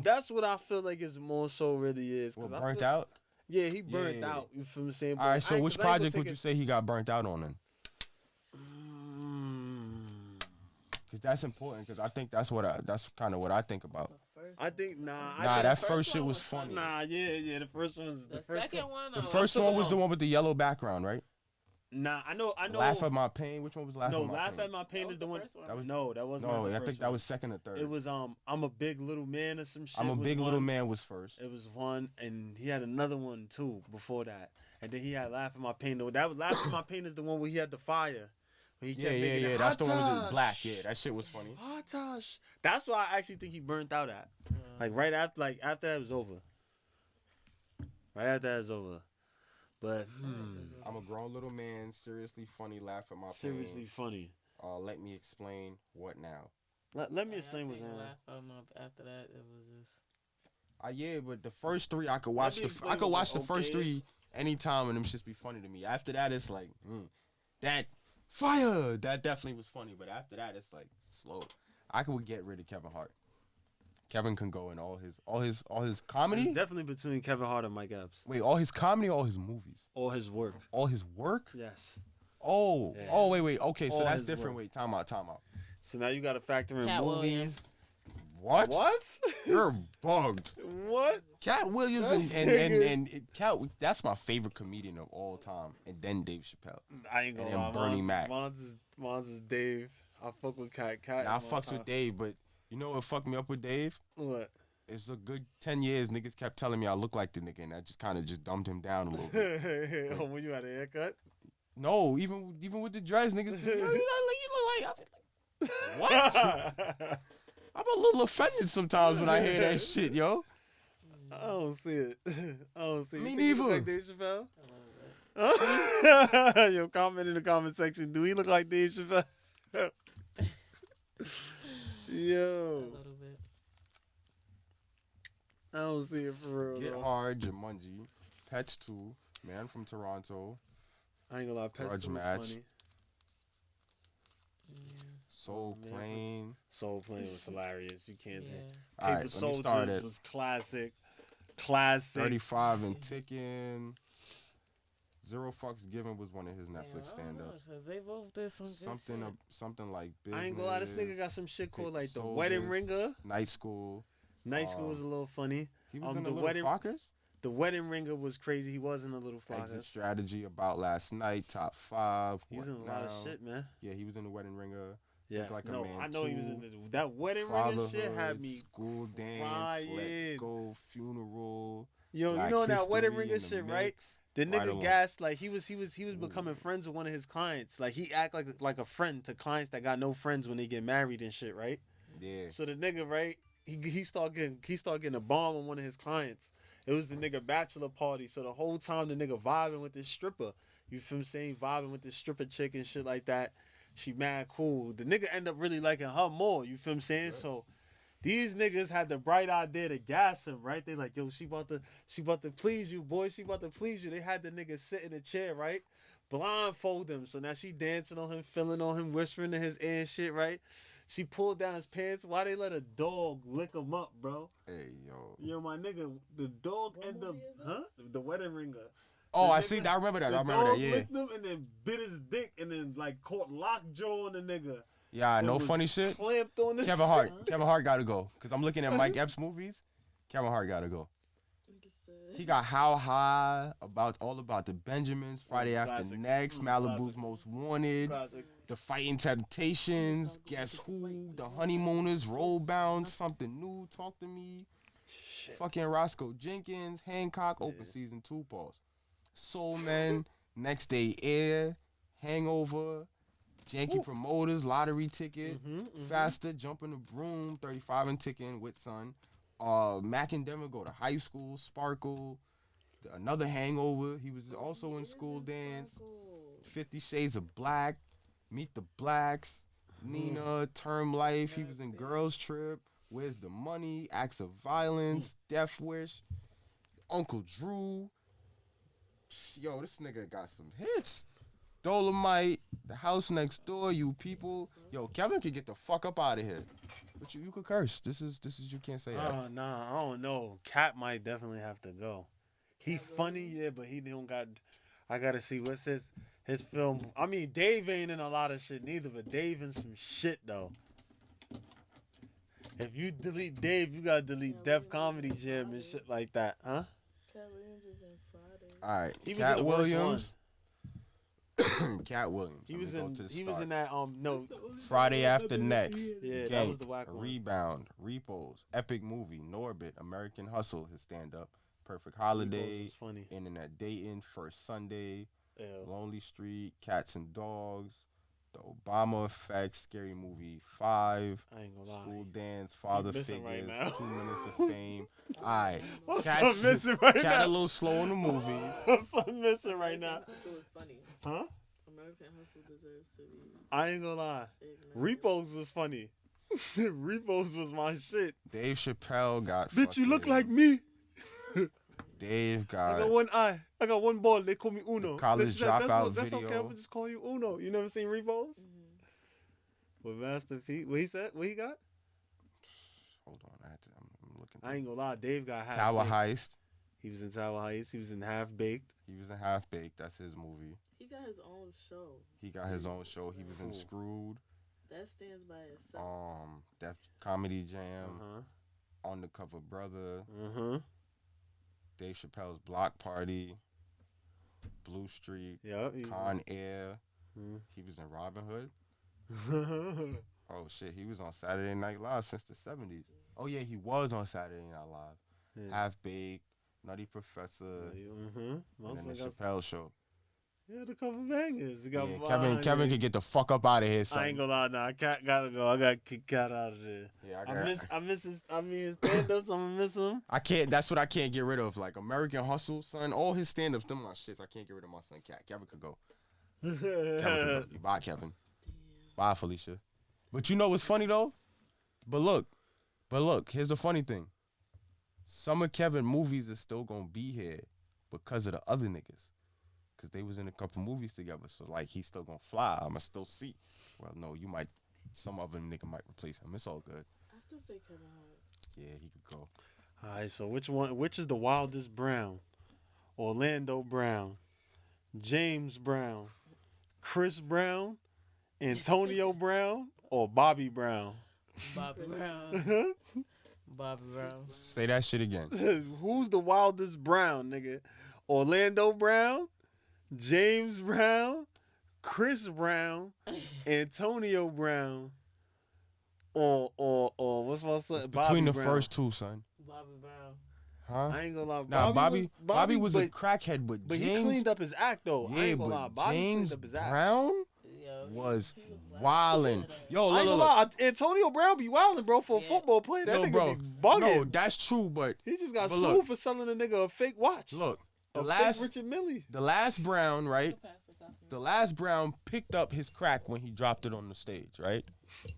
That's what I feel like is more so really is. What, burnt out? Yeah, he burnt out. You feel me saying? All right, so which project would you say he got burnt out on then? Because that's important. Because I think that's kind of what I think about. I think that first shit was funny. Yeah. The first one's the second one. The first one was the one with the yellow background, right? Nah, I know. Laugh at My Pain. Which one was Laugh at My Pain? No, Laugh at My Pain is the one. That wasn't. No, I think that was second or third. It was I'm a Big Little Man or some shit. I'm a Big Little Man was first. It was one, and he had another one too before that, and then he had Laugh at My Pain. Though that was Laugh at My Pain is the one where he had the fire. Yeah. That's the one with the black. Yeah, that shit was funny. Hot-tosh. That's why I actually think he burnt out at. Right after that was over. Right after that was over. But I'm a grown little man, seriously funny, laugh at my pain. Seriously funny. Let me explain what now. Let me explain what's on. After that, it was just. Yeah, but the first three I could watch the first three anytime and them shits be funny to me. After that, it's like that fire. That definitely was funny, but after that, it's like slow. I could get rid of Kevin Hart. Kevin can go in all his comedy. It's definitely between Kevin Hart and Mike Epps. Wait, all his comedy, or all his movies, all his work. All his work? Yes. Oh, yeah. Oh, wait. Okay, so that's different. Work. Wait, time out. So now you got to factor in Cat movies. Williams. What? You're bugged. What? Cat Williams and Cat. That's my favorite comedian of all time, and then Dave Chappelle. I ain't gonna lie. And then Bernie Mac. Mine's is Dave. I fuck with Cat. Nah, I fucks with Dave, but you know what fucked me up with Dave? What? It's a good 10 years, niggas kept telling me I look like the nigga, and I just kind of dumbed him down a little bit. Oh, when you had a haircut? No, even with the dreads, niggas, you look like, what? I'm a little offended sometimes when I hear that shit, yo. I don't see it. Me neither. Like Dave Chappelle? Yo, comment in the comment section. Do he look like Dave Chappelle? Yo. A little bit. I don't see it for real. Get Hard, Jumanji, Pets 2, Man from Toronto. I ain't gonna lie, Pets 2 was funny. Soul Plane. Soul Plane was hilarious. You can't take. All right, let me start it. Was classic. 35 and Ticking. Zero Fucks Given was one of his Netflix stand-ups. Cause they both did some something like Business. I ain't gonna lie, this nigga got some shit called like The Wedding Ringer. Night School. Night School was a little funny. He was in the Little Flockers? The Wedding Ringer was crazy. He was in the Little Flockers. Exit Strategy, About Last Night, Top 5. He was in a lot of shit, man. Yeah, he was in the Wedding Ringer. Yeah, like no, a Man I know 2, he was in that Wedding Ringer shit had me School Dance, crying. Let Go, Funeral. You know that Wedding Ringer shit, right? The nigga gassed like he was becoming friends with one of his clients. Like he act like a friend to clients that got no friends when they get married and shit, right? Yeah. So the nigga, right? He start getting a bomb on one of his clients. It was the nigga bachelor party. So the whole time the nigga vibing with this stripper. You feel me saying? Vibing with this stripper chick and shit like that. She mad cool. The nigga end up really liking her more. You feel me saying? Right. So these niggas had the bright idea to gas him, right? They like, yo, she about to please you, boy. She about to please you. They had the nigga sit in a chair, right? Blindfold him. So now she dancing on him, feeling on him, whispering in his ear and shit, right? She pulled down his pants. Why they let a dog lick him up, bro? Hey, yo. Yo, my nigga, the dog ended up, The Wedding Ringer. Oh, I see. I remember that. Yeah. Licked him and then bit his dick and then like caught lockjaw on the nigga. Yeah, no funny shit. Kevin Hart got to go. Because I'm looking at Mike Epps movies. Kevin Hart got to go. He got How High, all about the Benjamins, Friday After Next, Malibu's Most Wanted, The Fighting Temptations, Guess Who, The Honeymooners, Roll Bound, Something New, Talk to Me, fucking Roscoe Jenkins, Hancock, Open Season 2, pause. Soul Men, Next Day Air, Hangover, Janky Promoters, Lottery Ticket, Faster, Jumping the Broom, 35 and Ticking with Son, Mac and Denver Go to High School, Sparkle, another Hangover. He was also in School Dance, 50 Shades of Black, Meet the Blacks, Nina, Term Life. He was in Girls Trip, Where's the Money, Acts of Violence, Death Wish, Uncle Drew. Yo, this nigga got some hits. Dolomite, The House Next Door, You People. Yo, Kevin can get the fuck up out of here. But you could curse. This is you can't say that. Oh, nah, I don't know. Cat might definitely have to go. He funny, yeah, but he don't got. I gotta see what's his film. I mean, Dave ain't in a lot of shit neither, but Dave in some shit though. If you delete Dave, you gotta delete Def Comedy Jam and shit like that, huh? Cat Williams is in Friday. All right, He was in the Williams. Cat Williams. He was in that no Friday After Next. Yeah, Gank, that was the whack one. Rebound, Repos, Epic Movie, Norbit, American Hustle, his stand up, Perfect Holiday, was funny. Internet Dating, First Sunday, Ew. Lonely Street, Cats and Dogs, The Obama Effect, Scary Movie 5, I ain't gonna lie. School Dance, Father missing Figures, right now. 2 Minutes of Fame. Alright. What's up missing right Cat now? a little slow in the movies. What's up missing right now? Hustle is funny. Huh? American Hustle deserves to be. I ain't gonna lie. ignored. Repos was funny. Repos was my shit. Dave Chappelle got Bitch, you look fucking- like me. Dave I got got one eye. I got one ball. They call me Uno. college dropout that's video. okay. I'm gonna just call you Uno. You never seen Repos? Mhm. With Master P. What he said? What he got? Hold on, I'm looking. I ain't gonna lie. Dave got half. Tower baked. Heist. He was in Tower Heist. He was in Half Baked. He was in Half Baked. That's his movie. He got his own show. He got his own show. He was in Cool. Screwed. That stands by itself. Def Comedy Jam. Uh Undercover Brother. huh. Dave Chappelle's Block Party. Blue Street. Yep. Con Air. Mhm. He was in Robin Hood. Uh-huh. Oh shit, he was on Saturday Night Live since the 70s. Oh yeah, he was on Saturday Night Live. Yeah. Half Baked, Nutty Professor, and then the Chappelle Show. He had a couple bangers. He got Yeah, Kevin could get the fuck up out of here, son. I ain't gonna lie, nah. Cat gotta go. I gotta kick Cat out of there. Yeah, I miss his stand-ups. I'm gonna miss him. I can't. That's what I can't get rid of. Like American Hustle, son. All his stand-ups, them my shits. I can't get rid of my son, Cat. Kevin could go. Kevin could go. Bye, Kevin. Bye, Felicia. But you know what's funny though? But look. Here's the funny thing. Some of Kevin movies is still gonna be here because of the other niggas. Cause they was in a couple movies together. So like he's still gonna fly. I'ma still see. Well, no, you might. Some other nigga might replace him. It's all good. I still say Kevin Hart. Yeah, he could go. All right, so which is the wildest Brown? Orlando Brown, James Brown, Chris Brown, Antonio Brown, or Bobby Brown? Bobby Brown. Bobby Brown. Say that shit again. Who's the wildest Brown, nigga? Orlando Brown, James Brown, Chris Brown, Antonio Brown, or what's my son? It's Bobby between the Brown. first two, son. Bobby Brown. Huh? I ain't gonna lie. Nah, Bobby was a but- crackhead, but But James, he cleaned up his act though. I yeah, ain't gonna lie. but Bobby James cleaned up his act. Brown Yo, was he was wildin'. Yo, I ain't look, gonna lie. Antonio Brown be wildin', bro, for a Yeah. football player. That no, nigga bro. be bugging. No, that's true, but He just got but sued look. for selling a nigga a fake watch. look, a fake Richard Millie. the last Brown, right? The last Brown picked up his crack when he dropped it on the stage, right?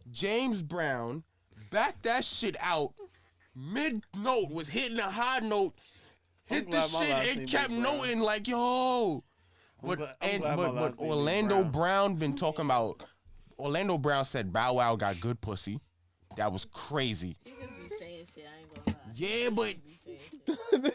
James Brown backed that shit out. Mid note was hitting a high note, hit the glad my shit last and name kept is Brown. noting like, yo. But I'm glad my but last name is Orlando Brown. Brown been talking about. Orlando Brown said Bow Wow got good pussy. That was crazy. He just be saying shit. I ain't gonna lie. Yeah, but He be saying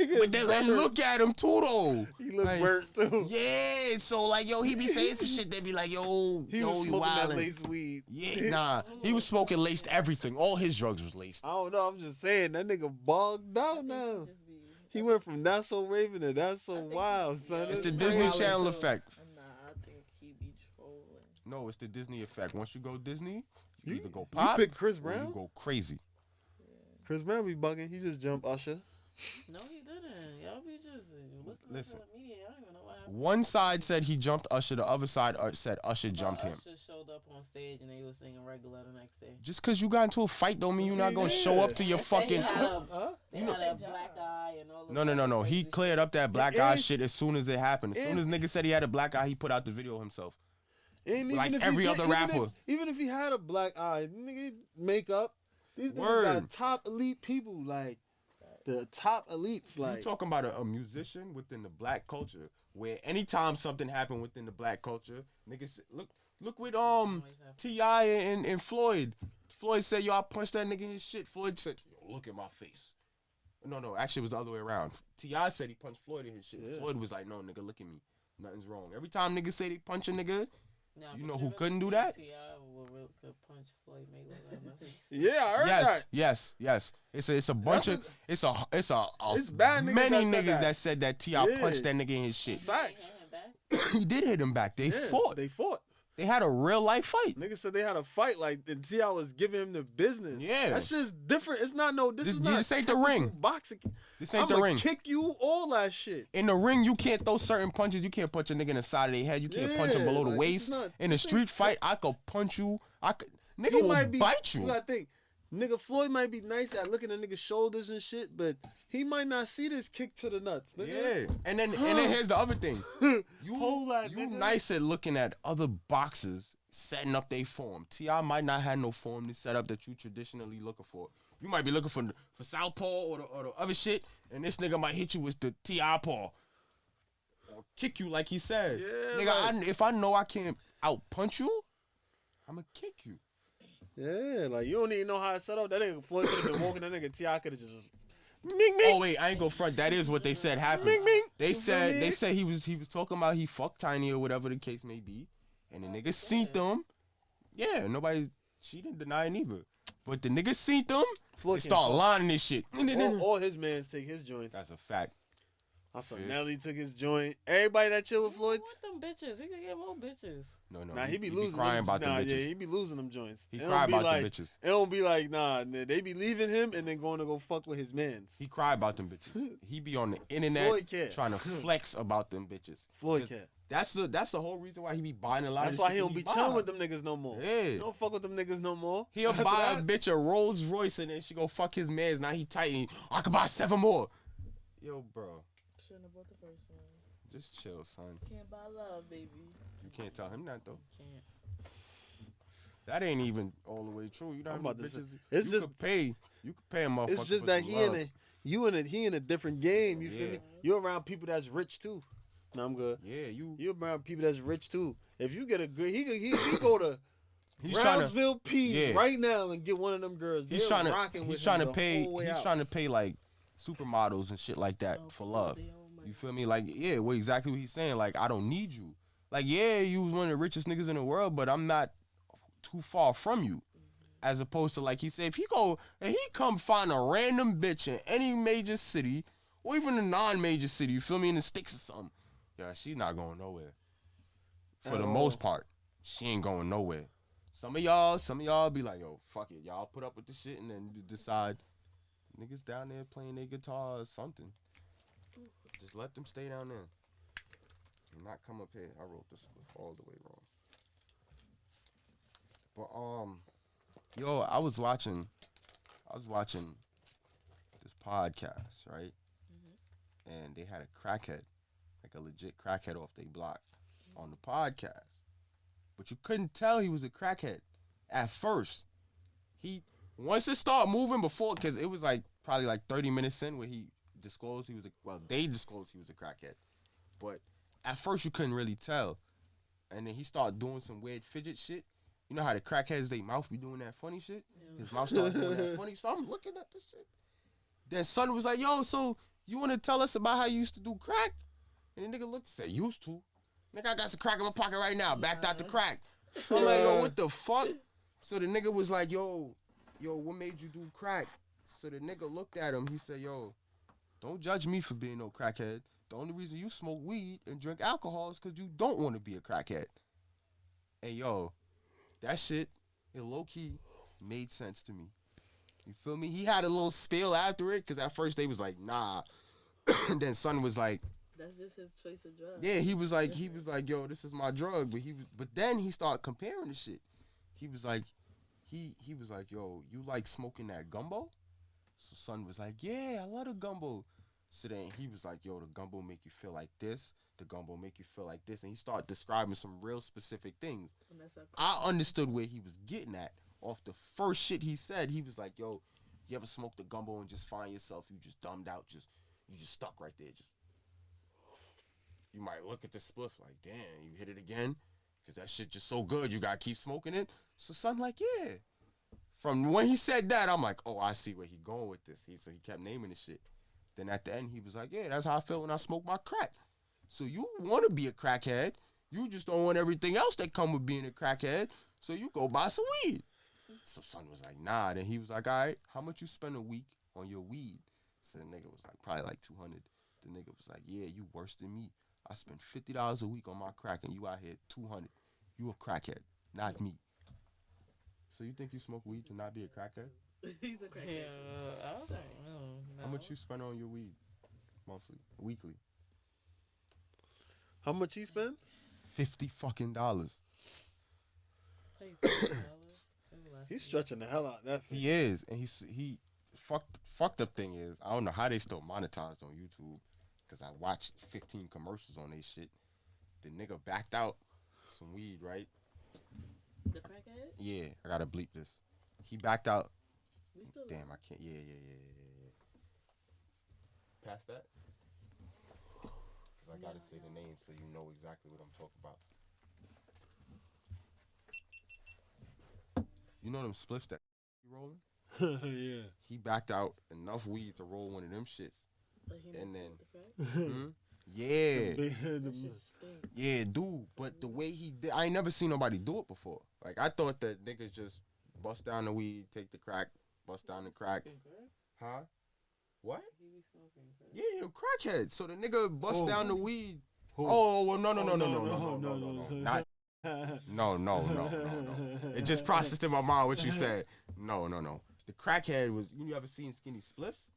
shit. but then and look at him too though. He look Like, burnt too. Yeah, so like yo, he be saying some shit that be like, yo, He yo, was you smoking that wildin'. lace weed. Yeah, nah, he was smoking laced everything. All his drugs was laced. I don't know. I'm just saying that nigga bogged out now. Just be. He went from That's So Raven to That's So Wild, son. It's the It's Disney crazy. Channel effect. Nah, I think he be trolling. No, it's the Disney effect. Once you go Disney, you You- either go You pop pick Chris or Brown? you go crazy. Chris Brown be bugging. He just jumped Usher. No, he didn't. Y'all be just Listen. to the media. I don't even know what happened. One side said he jumped Usher. The other side said Usher jumped him. Usher showed up on stage and they was singing regular the next day. Just because you got into a fight don't mean you're not gonna show up to your They said fucking. He had a, Huh? they had a black eye and all of No. that He crazy cleared shit. up that black And- eye shit as soon as it happened. As soon and- as nigga said he had a black eye, he put out the video himself. And Like even if every he other did- rapper. Even if he had a black eye, nigga, makeup. These niggas Word. got top elite people, like the top elites. You Like talking about a musician within the black culture, where anytime something happened within the black culture, niggas look with T.I. and Floyd. Floyd said, yo, I punched that nigga in his shit. Floyd said, yo, look at my face. No, actually it was the other way around. T.I. said he punched Floyd in his shit. Yeah. Floyd was like, no, nigga, look at me. Nothing's wrong. Every time niggas say they punch a nigga, Nah, You know who couldn't do that? Could punch Floyd Mayweather in the face. Yeah, I heard that. Yes. It's a bunch of it's bad niggas many that said niggas that. that said that T.I. Yeah. punched that nigga in his shit. Facts. He did hit him back. They fought. They had a real life fight. Niggas said they had a fight, like, and T.I. was giving him the business. Yeah. That shit's different. It's not This ain't the ring. Boxing. This ain't the ring. Kick you, all that shit. In the ring, you can't throw certain punches. You can't punch a nigga in the side of their head. You can't punch him below the waist. In a street fight, I could punch you. Nigga will bite you. You gotta think. Nigga, Floyd might be nice at looking at niggas' shoulders and shit, but he might not see this kick to the nuts, nigga. Yeah. And then here's the other thing. You nice at looking at other boxers setting up their form. T.I. might not have no form to set up that you traditionally looking for. You might be looking for southpaw or the other shit, and this nigga might hit you with the T.I. paw. Or kick you like he said. Yeah, nigga, if I know I can't out punch you, I'ma kick you. Yeah, like, you don't even know how to set up. That nigga Floyd could have been walking that nigga T.I. could have just... Oh wait, I ain't gonna front. That is what they said happened. They said he was talking about he fucked Tiny or whatever the case may be, and the nigga seen them. Yeah, she didn't deny it either. But the nigga seen them. They start lining this shit. All his mans take his joints. That's a fact. I saw Nelly took his joint. Everybody that chill with Floyd. What them bitches? He could get more bitches. No. Nah, he be losing crying about them bitches. Yeah, he be losing them joints. He cry about them bitches. It don't be like, nah, they be leaving him and then going to go fuck with his mans. He cry about them bitches. He be on the internet trying to flex about them bitches. Floyd cat. That's the whole reason why he be buying a lot of shit. That's why he don't be chilling with them niggas no more. Yeah. He don't fuck with them niggas no more. He'll buy a bitch a Rolls Royce and then she go fuck his mans. Now he tight and I could buy 7 more. Yo, bro. Shouldn't have bought the first one. Just chill, son. Can't buy love, baby. You can't tell him that though. Can't. That ain't even all the way true. You know how many bitches it's you could pay a motherfucker. It's just that he in a different game. You feel me? You're around people that's rich too. No, I'm good. Yeah, you're around people that's rich too. If you get a good, he go to Brownsville P right now and get one of them girls. He's trying to pay like supermodels and shit like that for love. You feel me? Like, yeah, well, exactly what he's saying. Like, I don't need you. Like, yeah, you was one of the richest niggas in the world, but I'm not too far from you. As opposed to, like he said, if he come find a random bitch in any major city, or even a non-major city, you feel me, in the sticks or something, yeah, she's not going nowhere. For the most part, she ain't going nowhere. Some of y'all be like, yo, fuck it. Y'all put up with the shit and then you decide, niggas down there playing their guitar or something. Just let them stay down there. And not come up here. I wrote this all the way wrong. But yo, I was watching this podcast, right? Mm-hmm. And they had a crackhead, like a legit crackhead off their block on the podcast. But you couldn't tell he was a crackhead at first. Once it started moving before, because it was like probably like 30 minutes in where they disclosed he was a crackhead. But at first you couldn't really tell. And then he started doing some weird fidget shit. You know how the crackheads, they mouth be doing that funny shit? Yeah. His mouth started doing that funny. So I'm looking at this shit. Then son was like, yo, so you want to tell us about how you used to do crack? And the nigga looked and said, used to? Nigga, I got some crack in my pocket right now. Backed out the crack. So I'm like, yo, what the fuck? So the nigga was like, yo, what made you do crack? So the nigga looked at him. He said, yo, don't judge me for being no crackhead. The only reason you smoke weed and drink alcohol is because you don't want to be a crackhead. And yo, that shit, it low-key made sense to me. You feel me? He had a little spill after it, because at first they was like, nah. And then son was like, that's just his choice of drug. yeah, he was like, yo, this is my drug. But then he started comparing the shit. He was like, yo, you like smoking that gumbo? So son was like, yeah, I love the gumbo. So then he was like, yo, the gumbo make you feel like this. The gumbo make you feel like this. And he started describing some real specific things. I understood where he was getting at off the first shit he said. He was like, yo, you ever smoke the gumbo and just find yourself, you just dumbed out, you just stuck right there. You might look at the spliff like, damn, you hit it again? Because that shit just so good, you got to keep smoking it? So son like, yeah. From when he said that, I'm like, oh, I see where he going with this. So he kept naming the shit. Then at the end, he was like, yeah, that's how I feel when I smoke my crack. So you want to be a crackhead. You just don't want everything else that come with being a crackhead, so you go buy some weed. So son was like, nah. Then he was like, all right, how much you spend a week on your weed? So the nigga was like, probably like 200. The nigga was like, yeah, you worse than me. I spend $50 a week on my crack, and you out here 200. You a crackhead, not me. So you think you smoke weed to not be a crackhead? He's a crackhead. Yeah, I was like, no. How much you spend on your weed monthly, weekly? How much he spend? $50 fucking. He's stretching the hell out of that. He is, and he fucked up thing is, I don't know how they still monetized on YouTube, because I watched 15 commercials on they shit. The nigga backed out some weed, right? The crackhead? Yeah, I gotta bleep this. He backed out. We still Damn, I can't. Yeah. Past that? Because I gotta say the name so you know exactly what I'm talking about. You know them spliffs that he rolling? Yeah. He backed out enough weed to roll one of them shits. And then, yeah. Yeah, dude. But the way he did, I ain't never seen nobody do it before. Like, I thought that niggas just bust down the weed, take the crack, bust down the crack. Huh? What? Yeah, he a crackhead. So the nigga bust down the weed. Oh, well, no. Not. No. It just processed in my mind what you said. No. The crackhead was, you ever seen Skinny Spliffs?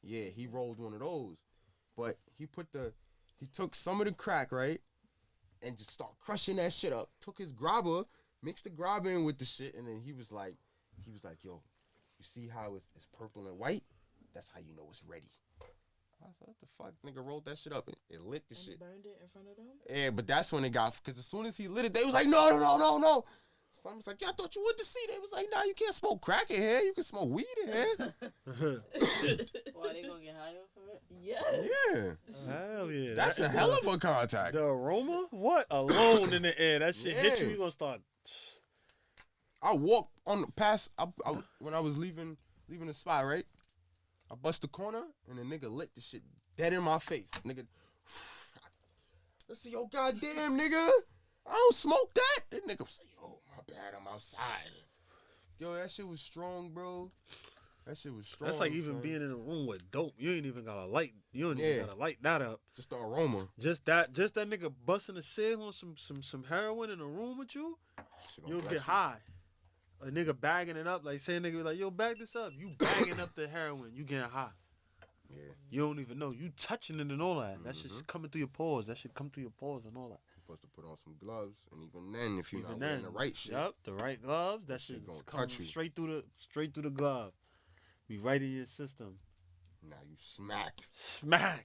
Yeah, he rolled one of those. But he took some of the crack, right? And just start crushing that shit up. Took his grabber, mixed the grabber in with the shit, and then he was like, yo, you see how it's purple and white? That's how you know it's ready. I was like, what the fuck? Nigga rolled that shit up. It lit the and shit. Burned it in front of them? Yeah, but that's when it got, because as soon as he lit it, they was like, no. Someone was like, yeah, I thought you would to see. They was like, nah, you can't smoke crack in here. You can smoke weed in here. Why, they gonna get higher for it? Yeah. Hell yeah. That's a hell of a contact. The aroma? What? Alone in the air. That shit hit you gonna start. I walked on the past, when I was leaving the spot, right? I bust the corner, and the nigga lit the shit dead in my face. Nigga, let's see, yo, goddamn, nigga. I don't smoke that. That nigga was like, yo, my bad, I'm outside. Yo, that shit was strong, bro. That shit was strong. That's like even being in a room with dope. You ain't even gotta light. You don't even gotta light that up. Just the aroma. Just that nigga busting a cig on some heroin in a room with you. You'll get high. A nigga bagging it up, like saying nigga like, yo, bag this up. You bagging up the heroin. You getting high. Yeah. You don't even know. You touching it and all that. That shit's coming through your pores. That shit come through your pores and all that. You're supposed to put on some gloves, and even then, if you're not wearing the right shit. Yep, the right gloves. That shit gonna touch you straight through the glove. Be right in your system. Nah, you smacked.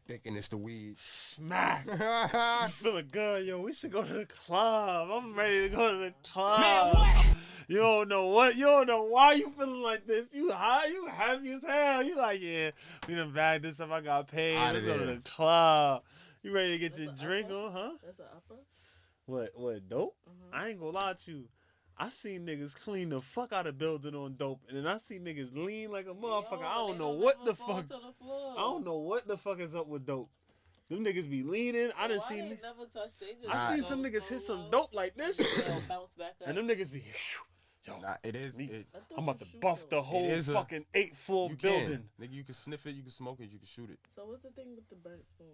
Thinking it's the weed. Smack. You feeling good, yo. We should go to the club. I'm ready to go to the club. Man, what? You don't know what. You don't know why you feeling like this. You high. You happy as hell. You like, yeah, we done bagged this up. I got paid. Let's go to the club. You ready to get your drink on, huh? That's an upper. What, dope? I ain't gonna lie to you. I seen niggas clean the fuck out of building on dope, and then I see niggas lean like a motherfucker. I don't know what the fuck. I don't know what the fuck is up with dope. Them niggas be leaning. I done seen. Never touched. I seen some niggas hit some dope like this, bounce back up. and them niggas be. Yo, it is. I'm about to buff the whole fucking 8th floor building. Nigga, you can sniff it, you can smoke it, you can shoot it. So what's the thing with the burnt spoon?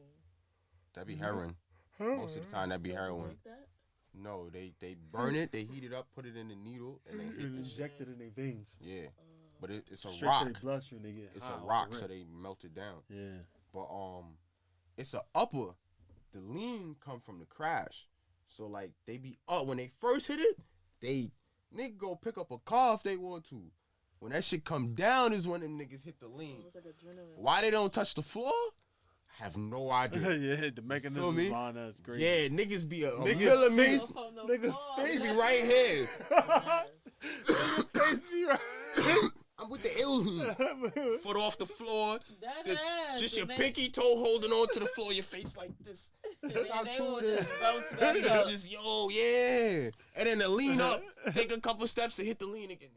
That'd be heroin. Most of the time, that'd be heroin. Like that? No, they burn it, they heat it up, put it in the needle, and they inject it in their veins. Yeah, but it's a straight rock. To their bloodstream, they get it's high a rock, so they melt it down. Yeah, but it's a upper. The lean come from the crash, so like they be up when they first hit it. They nigga go pick up a car if they want to. When that shit come down is when them niggas hit the lean. Like why they don't touch the floor? I have no idea. Yeah, the mechanism is on us. Great. Yeah, niggas be a millimeter. Niggas face be right here. Niggas face be right. I'm with the alien. Foot off the floor. Just your man. pinky toe holding on to the floor. Your face like this. That's how true it is. It's just yeah. And then the lean up. Take a couple steps and hit the lean again.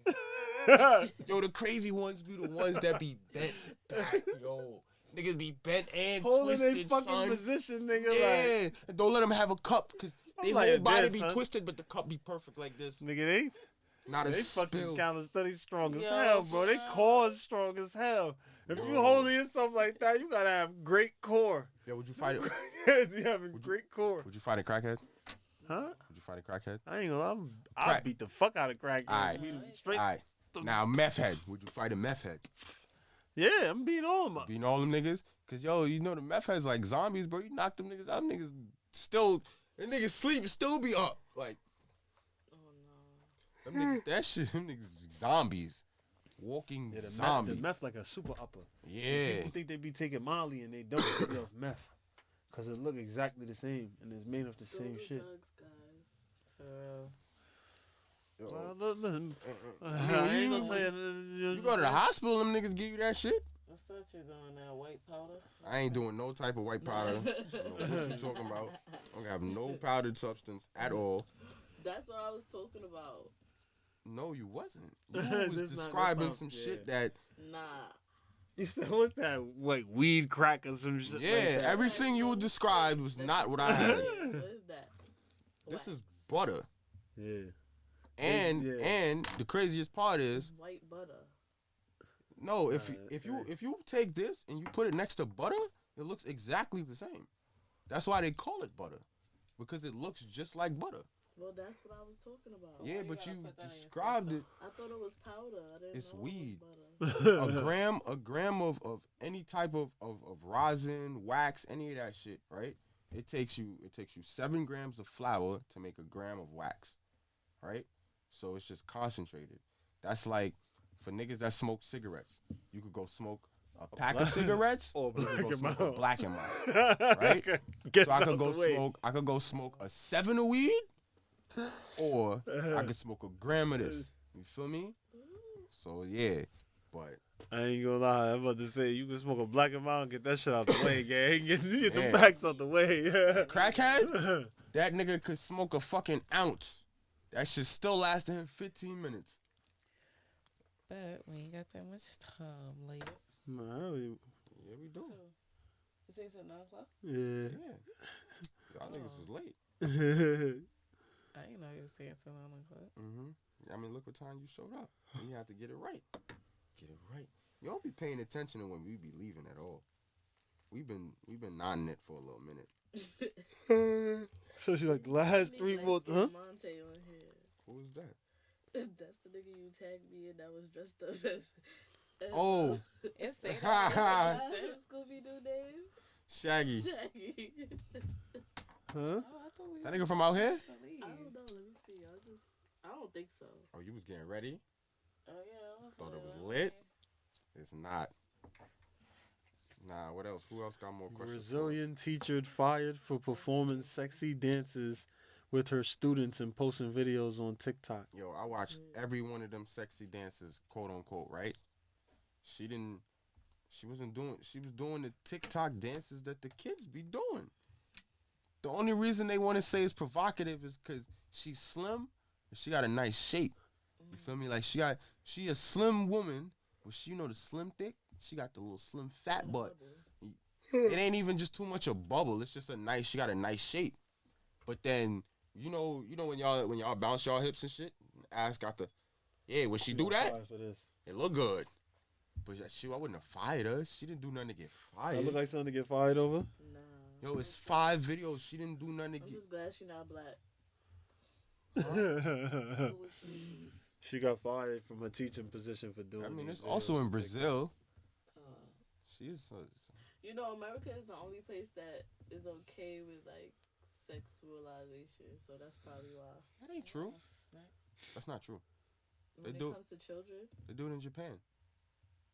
Yo, the crazy ones be the ones that be bent back. Yo. Niggas be bent and holding twisted, fucking son. Position, nigga. Yeah, like. Don't let them have a cup, cause They whole body be twisted, but the cup be perfect like this. Nigga, not a they spill. fucking calisthenics strong as hell, bro. They core strong as hell. If you holding yourself like that, you gotta have great core. Yeah, would you fight it? You having great core. Would you fight a crackhead? Huh? Would you fight a crackhead? I ain't gonna lie. I'll beat the fuck out of crackhead. All right. Now, meth head. Would you fight a meth head? Yeah, I'm beating all of them up. Beating all them niggas? Because, yo, you know the meth heads like zombies, bro. You knock them niggas out, niggas still, them niggas sleep, still be up. Like, oh, no. Them niggas, that shit, them niggas zombies. Walking zombies. The meth like a super upper. Yeah. People think they be taking Molly and they don't. They off meth. Because it look exactly the same and it's made of the same shit. Drugs, guys. For real. Well, listen. You go to the hospital, them niggas give you that shit. What's that you doing now? White powder? I ain't doing no type of white powder. I don't know what you talking about. I don't have no powdered substance at all. That's what I was talking about. No, you wasn't. You was describing some shit that... Nah. You said, what's that? Like weed crack or some shit? Yeah, like that. everything you described was not what I had. What is that? This is butter. Yeah. And the craziest part is white butter. No, if you take this and you put it next to butter, it looks exactly the same. That's why they call it butter, because it looks just like butter. Well, that's what I was talking about. Yeah, but you described it. I thought it was powder. I didn't it's know weed. It was butter. a gram of any type of rosin, wax, any of that shit, right? It takes you 7 grams of flour to make a gram of wax, right? So it's just concentrated. That's like for niggas that smoke cigarettes. You could go smoke a pack of cigarettes, or you could go smoke a black and mild, right? So I could go smoke a 7 of weed, or I could smoke a gram of this. You feel me? So yeah, but I ain't gonna lie. I'm about to say you can smoke a black and mild and get that shit out the way, gang. Get the backs out the way. Crackhead, that nigga could smoke a fucking ounce. That shit still lasted him 15 minutes. But we ain't got that much time later. Nah, we do. So, you say it's at 9 o'clock? Yeah. Y'all niggas was late. I didn't know you was saying till 9 o'clock. I mean, look what time you showed up. You have to get it right. Get it right. You don't be paying attention to when we be leaving at all. We've been nodding it for a little minute. So she like the last 3 months, huh? Monte on here. Who was that? That's the nigga you tagged me in that was dressed up as oh. It's Scooby Doo name. Shaggy. Huh? Oh, I thought we that nigga from out here? I don't know. Let me see. I don't think so. Oh, you was getting ready? Oh yeah. Thought it was lit. It's not. Nah, what else? Who else got more questions? Brazilian teacher fired for performing sexy dances with her students and posting videos on TikTok. Yo, I watched every one of them sexy dances, quote unquote, right? She was doing the TikTok dances that the kids be doing. The only reason they want to say it's provocative is because she's slim, and she got a nice shape. You feel me? Like she a slim woman, but she, the slim thick. She got the little slim fat butt. It ain't even just too much a bubble. It's just she got a nice shape. But then, you know when y'all bounce y'all hips and shit, ass got when she do that, it look good. But I wouldn't have fired her. She didn't do nothing to get fired. I look like something to get fired over? Nah. Yo, it's 5 videos. She didn't do nothing to get. I'm just glad she not black. Huh? She got fired from her teaching position for doing. I mean, it's also in Brazil. She is. America is the only place that is okay with like sexualization, so that's probably why. That ain't true. That's not true. When it comes to children, they do it in Japan.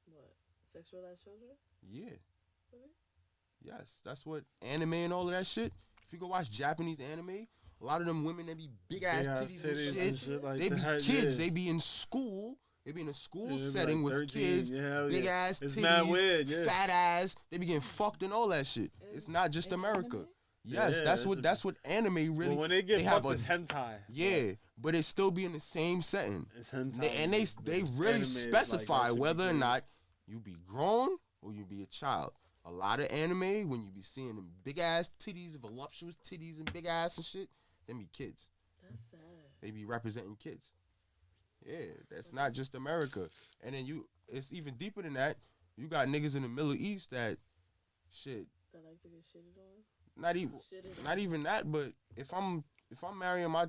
What? Sexualized children? Yeah. Really? Yes, that's what anime and all of that shit. If you go watch Japanese anime, a lot of them women, they be big ass titties and shit. Like they be that, kids. They be in school. They be in a school setting like 13, with kids, big ass it's titties, weird, fat ass. They be getting fucked and all that shit. It's not just America. Anime? Yes, that's what anime really. Well, when they get fucked, it's hentai. Yeah, but it still be in the same setting. It's hentai. And they really specify like whether or not you be grown or you be a child. A lot of anime, when you be seeing them big ass titties, voluptuous titties and big ass and shit, Them be kids. That's sad. They be representing kids. Yeah, that's not just America. And then it's even deeper than that. You got niggas in the Middle East that shit. That like to get shitted on. Not even that. But if I'm marrying my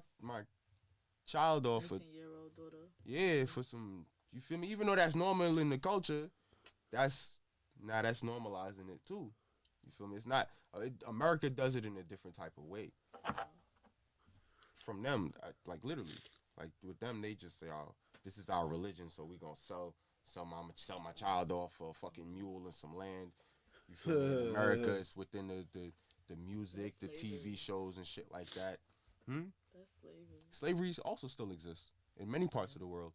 child off for 19-year-old daughter. Yeah, for some. You feel me? Even though that's normal in the culture, that's normalizing it too. You feel me? It's not. America does it in a different type of way. From them, like literally, like with them, they just say, "Oh, this is our religion, so we gonna sell my child off for a fucking mule and some land." You feel me? In America, it's within the music, the TV shows and shit like that. That's slavery. Slavery also still exists in many parts of the world.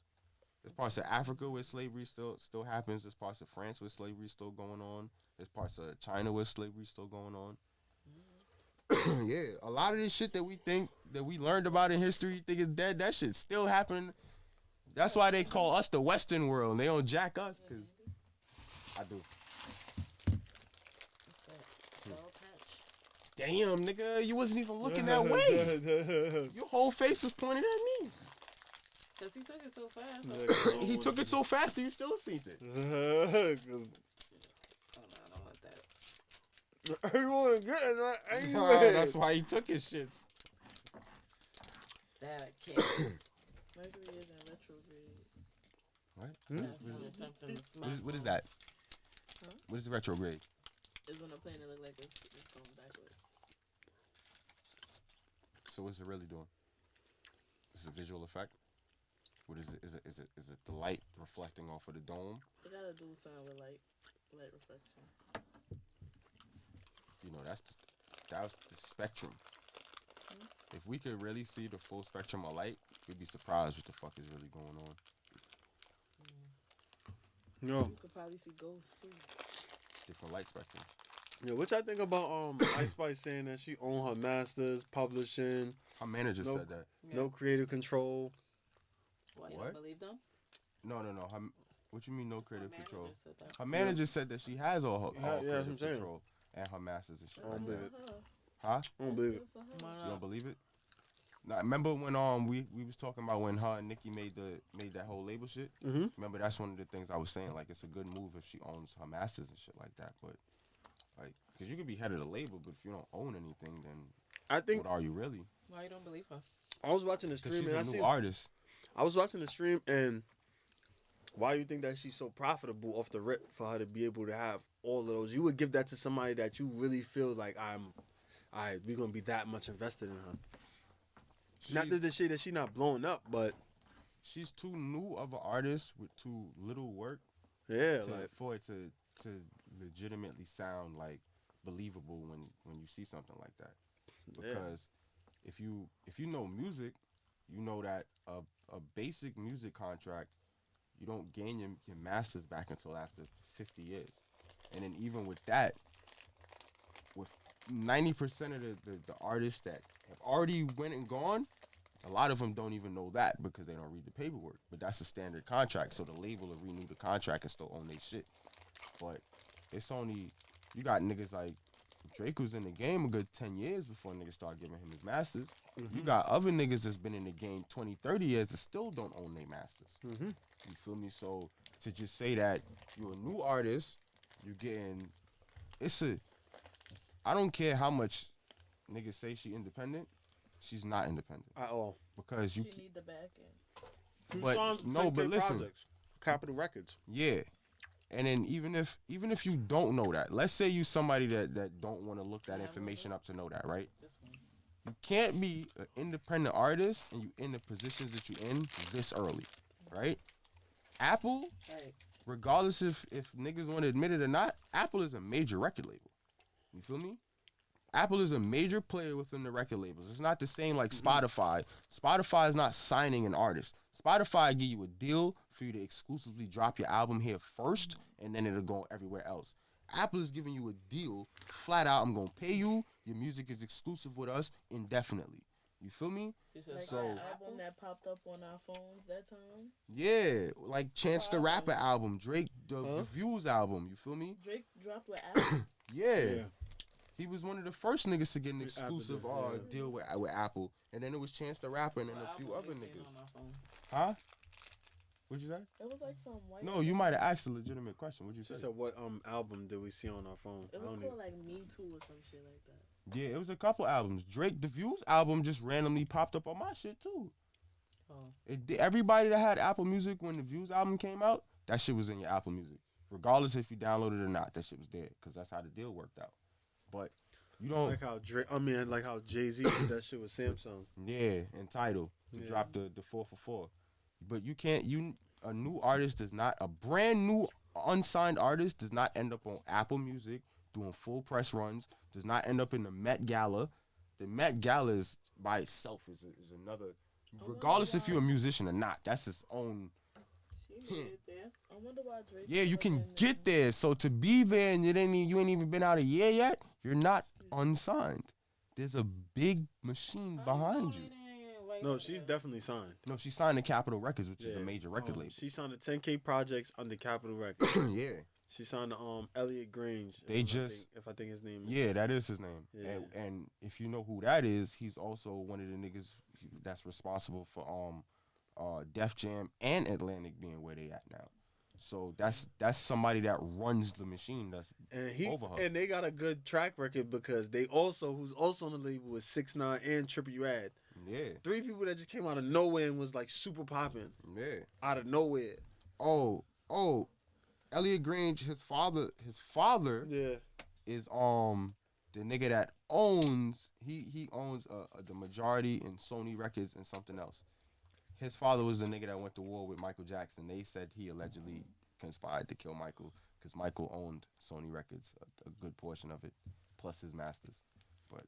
There's parts of Africa where slavery still happens. There's parts of France where slavery still going on. There's parts of China where slavery still going on. Yeah, a lot of this shit that we think that we learned about in history, think is dead. That shit's still happening. That's why they call us the Western world. And they don't jack us, cause I do. What's that? Sour Patch? Damn, nigga, you wasn't even looking that way. Your whole face was pointed at me. Cause he took it so fast. He took it so fast, so you still seen it. Oh no, I don't want that. Everyone getting that anyway. Right, that's why he took his shits. That I can't. Mercury is in retrograde. What? What is that? Huh? What is retrograde? It's when a planet look like it's going backwards. So what's it really doing? Is it a visual effect? What is it? Is it the light reflecting off of the dome? It gotta do something with light reflection. You know, that's the spectrum. If we could really see the full spectrum of light, we'd be surprised what the fuck is really going on. No. You could probably see ghosts too. Different light spectrum. Yeah, what y'all think about Ice Spice saying that she own her masters, publishing? Her manager said that. No creative control. Why you What? don't believe them? No. What you mean no creative Her control? manager said that. Her manager said that she has all Yeah, that's what I'm creative saying. control and her masters and shit. I don't like believe that. it. Huh? I don't believe it. You don't believe it? Nah, remember when we was talking about when her and Nicki made that whole label shit? Mm-hmm. Remember, that's one of the things I was saying. Like, it's a good move if she owns her masters and shit like that. But like, because you could be head of the label, but if you don't own anything, then I think. what are you really? Why you don't believe her? I was watching the Because stream she's and a new artist. I was watching the stream and why you think that she's so profitable off the rip for her to be able to have all of those? You would give that to somebody that you really feel like we're gonna be that much invested in her. Not that the shit that she's not blowing up, but she's too new of an artist with too little work. Yeah, for it to legitimately sound like believable when you see something like that. Because if you know music, you know that a basic music contract, you don't gain your masters back until after 50 years. And then even with that, with 90% of the artists that have already went and gone, a lot of them don't even know that because they don't read the paperwork. But that's a standard contract, so the label will renew the contract and still own their shit. But it's only, you got niggas like Drake was in the game a good 10 years before niggas started giving him his masters. Mm-hmm. You got other niggas that's been in the game 20, 30 years that still don't own their masters. Mm-hmm. You feel me? So to just say that you're a new artist, you're getting, I don't care how much niggas say she independent, she's not independent. At all. Because you need the back end. But no, but listen. Projects. Capitol Records. Yeah. And then even if you don't know that, let's say you somebody that don't want to look that information up to know that, right? You can't be an independent artist and you in the positions that you in this early, right? Apple, regardless if niggas want to admit it or not, Apple is a major record label. You feel me? Apple is a major player within the record labels. It's not the same like Spotify. Spotify is not signing an artist. Spotify give you a deal for you to exclusively drop your album here first, and then it'll go everywhere else. Apple is giving you a deal, flat out, I'm going to pay you. Your music is exclusive with us indefinitely. You feel me? Like so, that album that popped up on our phones that time? Yeah, like Chance the Rapper album, Drake, the Views album, you feel me? Drake dropped with Apple? Yeah. He was one of the first niggas to get an Apple exclusive did, deal with Apple, and then it was Chance the Rapper and then a few other niggas. Huh? What'd you say? It was like some white. No, you might have asked a legitimate question. What'd you say? She said, "What album did we see on our phone?" It was called like Me Too or some shit like that. Yeah, it was a couple albums. Drake, the Views album just randomly popped up on my shit too. Oh. Everybody that had Apple Music when the Views album came out, that shit was in your Apple Music. Regardless if you downloaded it or not, that shit was there because that's how the deal worked out. But you don't like how like how Jay-Z did that shit with Samsung. Yeah, and Tidal to drop the 4 for 4. But you can't. A new artist does not. A brand new unsigned artist does not end up on Apple Music doing full press runs. Does not end up in the Met Gala. The Met Gala is by itself is another. Regardless if you're a musician or not, that's its own. She made it there. I wonder why Drake. Yeah, you can get there. So to be there and you ain't even been out a year yet, you're not unsigned. There's a big machine behind you. No, she's definitely signed. No, she signed to Capitol Records, which is a major record label. She signed the 10K projects under Capitol Records. Yeah. She signed to Elliot Grange. If I think his name. Yeah, that is his name. Yeah. And if you know who that is, he's also one of the niggas that's responsible for Def Jam and Atlantic being where they at now. So that's somebody that runs the machine. That's over her. And they got a good track record because who's also on the label is 6ix9ine and Trippie Redd. Yeah. 3 people that just came out of nowhere and was like super popping. Yeah. Out of nowhere. Oh, Elliot Grange, his father is the nigga that owns he owns the majority in Sony Records and something else. His father was the nigga that went to war with Michael Jackson. They said he allegedly conspired to kill Michael because Michael owned Sony Records, a good portion of it, plus his masters. But